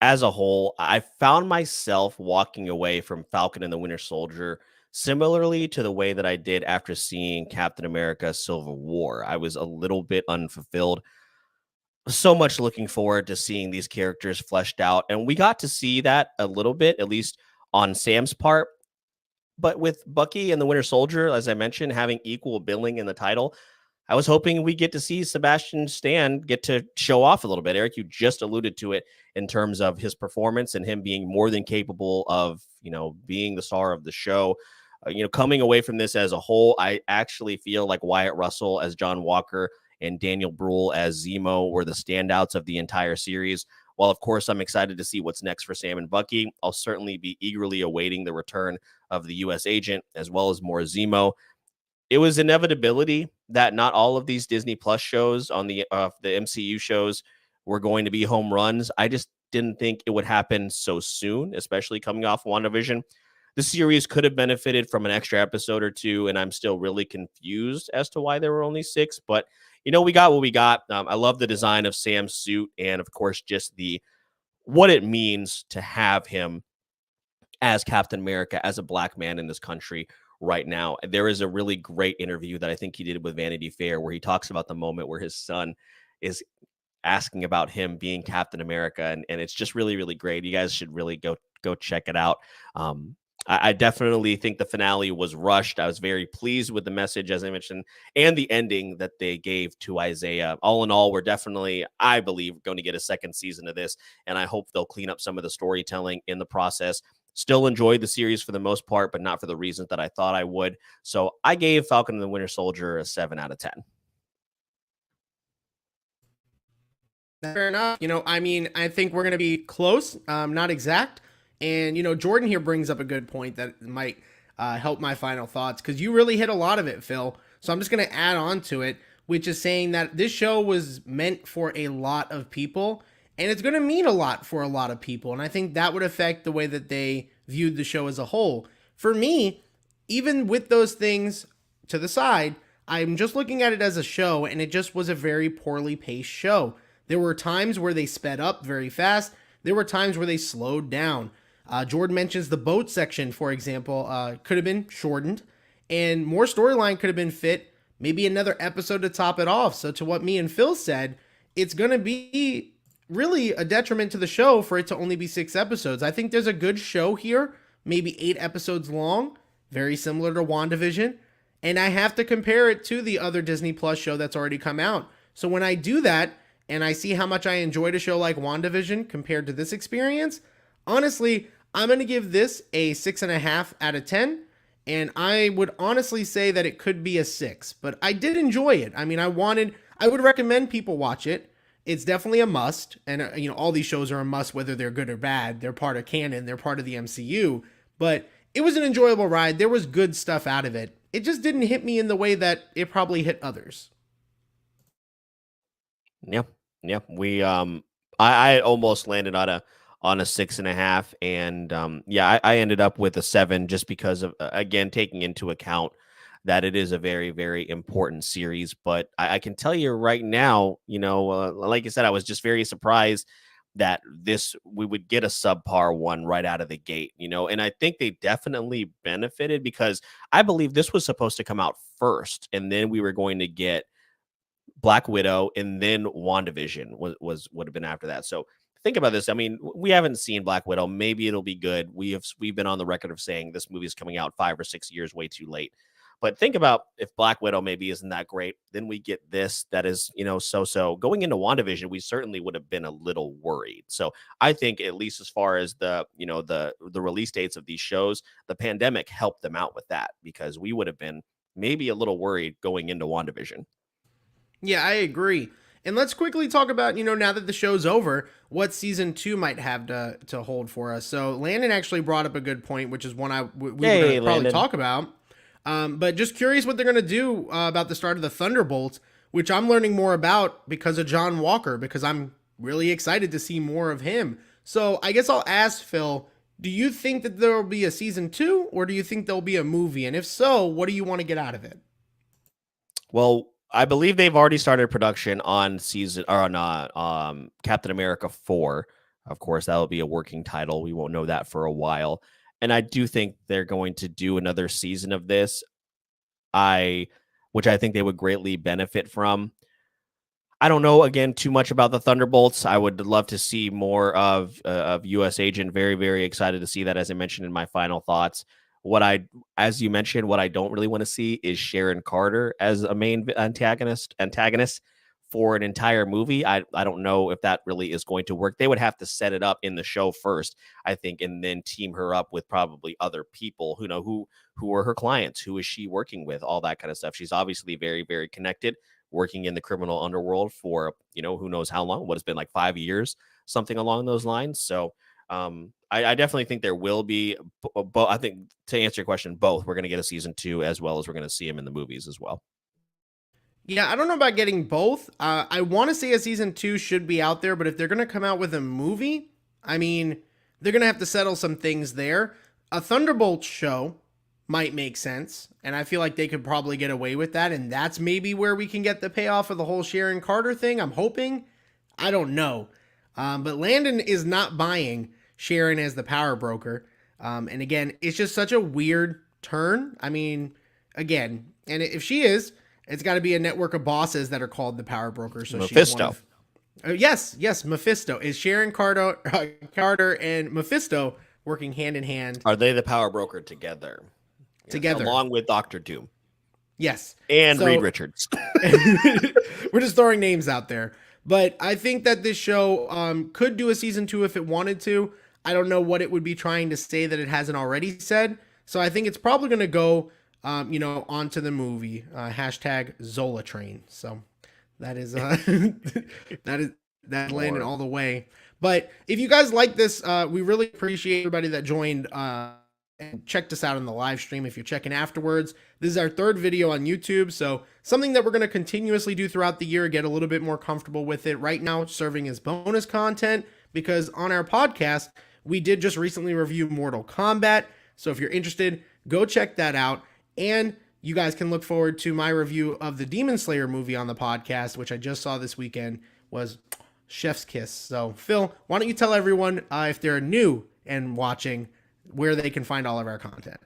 as a whole, I found myself walking away from Falcon and the Winter Soldier similarly to the way that I did after seeing Captain America Civil War. I was a little bit unfulfilled. So much looking forward to seeing these characters fleshed out, and we got to see that a little bit, at least on Sam's part. But with Bucky and the Winter Soldier, as I mentioned, having equal billing in the title, I was hoping we get to see Sebastian Stan get to show off a little bit. Eric, you just alluded to it in terms of his performance and him being more than capable of, being the star of the show. Coming away from this as a whole, I actually feel like Wyatt Russell as John Walker and Daniel Bruhl as Zemo were the standouts of the entire series. While, of course, I'm excited to see what's next for Sam and Bucky, I'll certainly be eagerly awaiting the return of the U.S. agent as well as more Zemo. It was inevitability that not all of these Disney Plus shows on the MCU shows were going to be home runs. I just didn't think it would happen so soon, especially coming off WandaVision. The series could have benefited from an extra episode or 2, and I'm still really confused as to why there were only 6. But, we got what we got. I love the design of Sam's suit and, of course, just what it means to have him as Captain America, as a black man in this country right now. There is a really great interview that I think he did with Vanity Fair where he talks about the moment where his son is asking about him being Captain America, and it's just really, really great. You guys should really go check it out. I definitely think the finale was rushed. I was very pleased with the message, as I mentioned, and the ending that they gave to Isaiah. All in all, we're definitely, I believe, going to get a second season of this, and I hope they'll clean up some of the storytelling in the process. Still enjoyed the series for the most part, but not for the reasons that I thought I would. So I gave Falcon and the Winter Soldier a 7 out of 10. Fair enough. I mean, I think we're going to be close, not exact. And, Jordan here brings up a good point that might help my final thoughts, because you really hit a lot of it, Phil. So I'm just going to add on to it, which is saying that this show was meant for a lot of people, and it's going to mean a lot for a lot of people. And I think that would affect the way that they viewed the show as a whole. For me, even with those things to the side, I'm just looking at it as a show, and it just was a very poorly paced show. There were times where they sped up very fast. There were times where they slowed down. Jordan mentions the boat section, for example, could have been shortened, and more storyline could have been fit. Maybe another episode to top it off. So to what me and Phil said, it's going to be really a detriment to the show for it to only be 6 episodes. I think there's a good show here, maybe 8 episodes long, very similar to WandaVision. And I have to compare it to the other Disney Plus show that's already come out. So when I do that, and I see how much I enjoyed a show like WandaVision compared to this experience, honestly, I'm going to give this a 6.5 out of 10. And I would honestly say that it could be a 6, but I did enjoy it. I mean, I would recommend people watch it. It's definitely a must. And, all these shows are a must, whether they're good or bad. They're part of canon. They're part of the MCU. But it was an enjoyable ride. There was good stuff out of it. It just didn't hit me in the way that it probably hit others. Yeah. Yeah. I almost landed on a 6.5, and I ended up with a 7 just because of, again, taking into account that it is a very, very important series. But I can tell you right now, like I said, I was just very surprised that we would get a subpar one right out of the gate, and I think they definitely benefited, because I believe this was supposed to come out first, and then we were going to get Black Widow, and then WandaVision would have been after that. So think about this. I mean, we haven't seen Black Widow. Maybe it'll be good. We've been on the record of saying this movie is coming out 5 or 6 years way too late. But think about if Black Widow maybe isn't that great, then we get this that is, so. Going into WandaVision, we certainly would have been a little worried. So I think, at least as far as the release dates of these shows, the pandemic helped them out with that, because we would have been maybe a little worried going into WandaVision. Yeah, I agree. And let's quickly talk about, now that the show's over, what season 2 might have to hold for us. So Landon actually brought up a good point, which is one we were going to probably talk about. But just curious what they're going to do about the start of the Thunderbolts, which I'm learning more about because of John Walker, because I'm really excited to see more of him. So I guess I'll ask Phil, do you think that there will be a season 2, or do you think there'll be a movie? And if so, what do you want to get out of it? Well, I believe they've already started production on Captain America 4. Of course, that'll be a working title. We won't know that for a while. And I do think they're going to do another season of this, which I think they would greatly benefit from. I don't know, again, too much about the Thunderbolts. I would love to see more of U.S. Agent. Very, very excited to see that, as I mentioned in my final thoughts. As you mentioned, what I don't really want to see is Sharon Carter as a main antagonist for an entire movie. I don't know if that really is going to work. They would have to set it up in the show first, I think, and then team her up with probably other people who are her clients, who is she working with, all that kind of stuff. She's obviously very, very connected, working in the criminal underworld for, who knows how long, what has been like 5 years, something along those lines. So I definitely think there will be, I think, to answer your question, both. We're going to get a season 2, as well as we're going to see him in the movies as well. Yeah, I don't know about getting both. I want to say a season 2 should be out there, but if they're going to come out with a movie, I mean, they're going to have to settle some things there. A Thunderbolts show might make sense, and I feel like they could probably get away with that, and that's maybe where we can get the payoff of the whole Sharon Carter thing. I'm hoping. I don't know. But Landon is not buying Sharon as the power broker. And again, it's just such a weird turn. I mean, again, and if she is, it's got to be a network of bosses that are called the power broker. So Mephisto. Yes, Mephisto. Is Sharon Carter and Mephisto working hand in hand. Are they the power broker together? Together. Along with Dr. Doom. Yes. And So- Reed Richards. We're just throwing names out there. But I think that this show could do a season 2 if it wanted to. I don't know what it would be trying to say that it hasn't already said. So I think it's probably going to go, onto the movie. Hashtag Zola Train. So that is that landed all the way. But if you guys like this, we really appreciate everybody that joined and checked us out in the live stream. If you're checking afterwards, this is our 3rd video on YouTube. So something that we're going to continuously do throughout the year, get a little bit more comfortable with it. Right now, it's serving as bonus content because on our podcast, we did just recently review Mortal Kombat. So if you're interested, go check that out. And you guys can look forward to my review of the Demon Slayer movie on the podcast, which I just saw this weekend, was chef's kiss. So Phil, why don't you tell everyone if they're new and watching where they can find all of our content?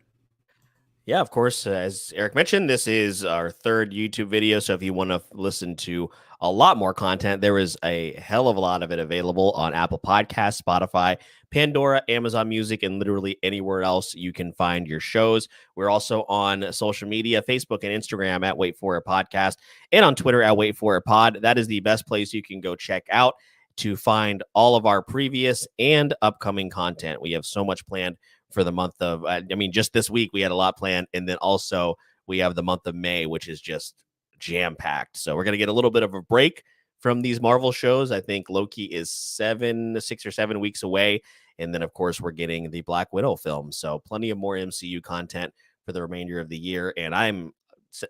Yeah, of course. As Eric mentioned, this is our 3rd YouTube video. So if you want to listen to a lot more content, there is a hell of a lot of it available on Apple Podcasts, Spotify, Pandora, Amazon Music, and literally anywhere else you can find your shows. We're also on social media, Facebook and Instagram at Wait For It Podcast, and on Twitter at Wait For It Pod. That is the best place you can go check out to find all of our previous and upcoming content. We have so much planned for the month of, just this week we had a lot planned. And then also we have the month of May, which is just jam-packed. So we're going to get a little bit of a break from these Marvel shows. I think Loki is 6 or 7 weeks away. And then, of course, we're getting the Black Widow film. So plenty of more MCU content for the remainder of the year. And I'm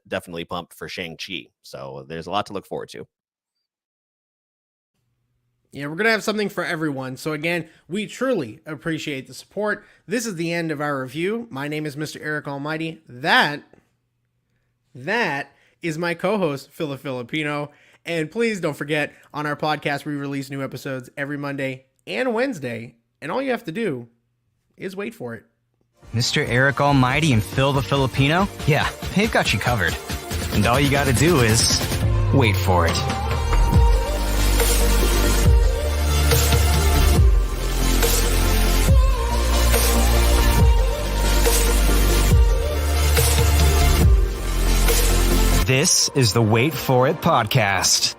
definitely pumped for Shang-Chi. So there's a lot to look forward to. Yeah, we're going to have something for everyone. So again, we truly appreciate the support. This is the end of our review. My name is Mr. Eric Almighty. That is my co-host, Phil the Filipino. And please don't forget, on our podcast, we release new episodes every Monday and Wednesday. And all you have to do is wait for it. Mr. Eric Almighty and Phil the Filipino? Yeah, they've got you covered. And all you gotta do is wait for it. This is the Wait For It podcast.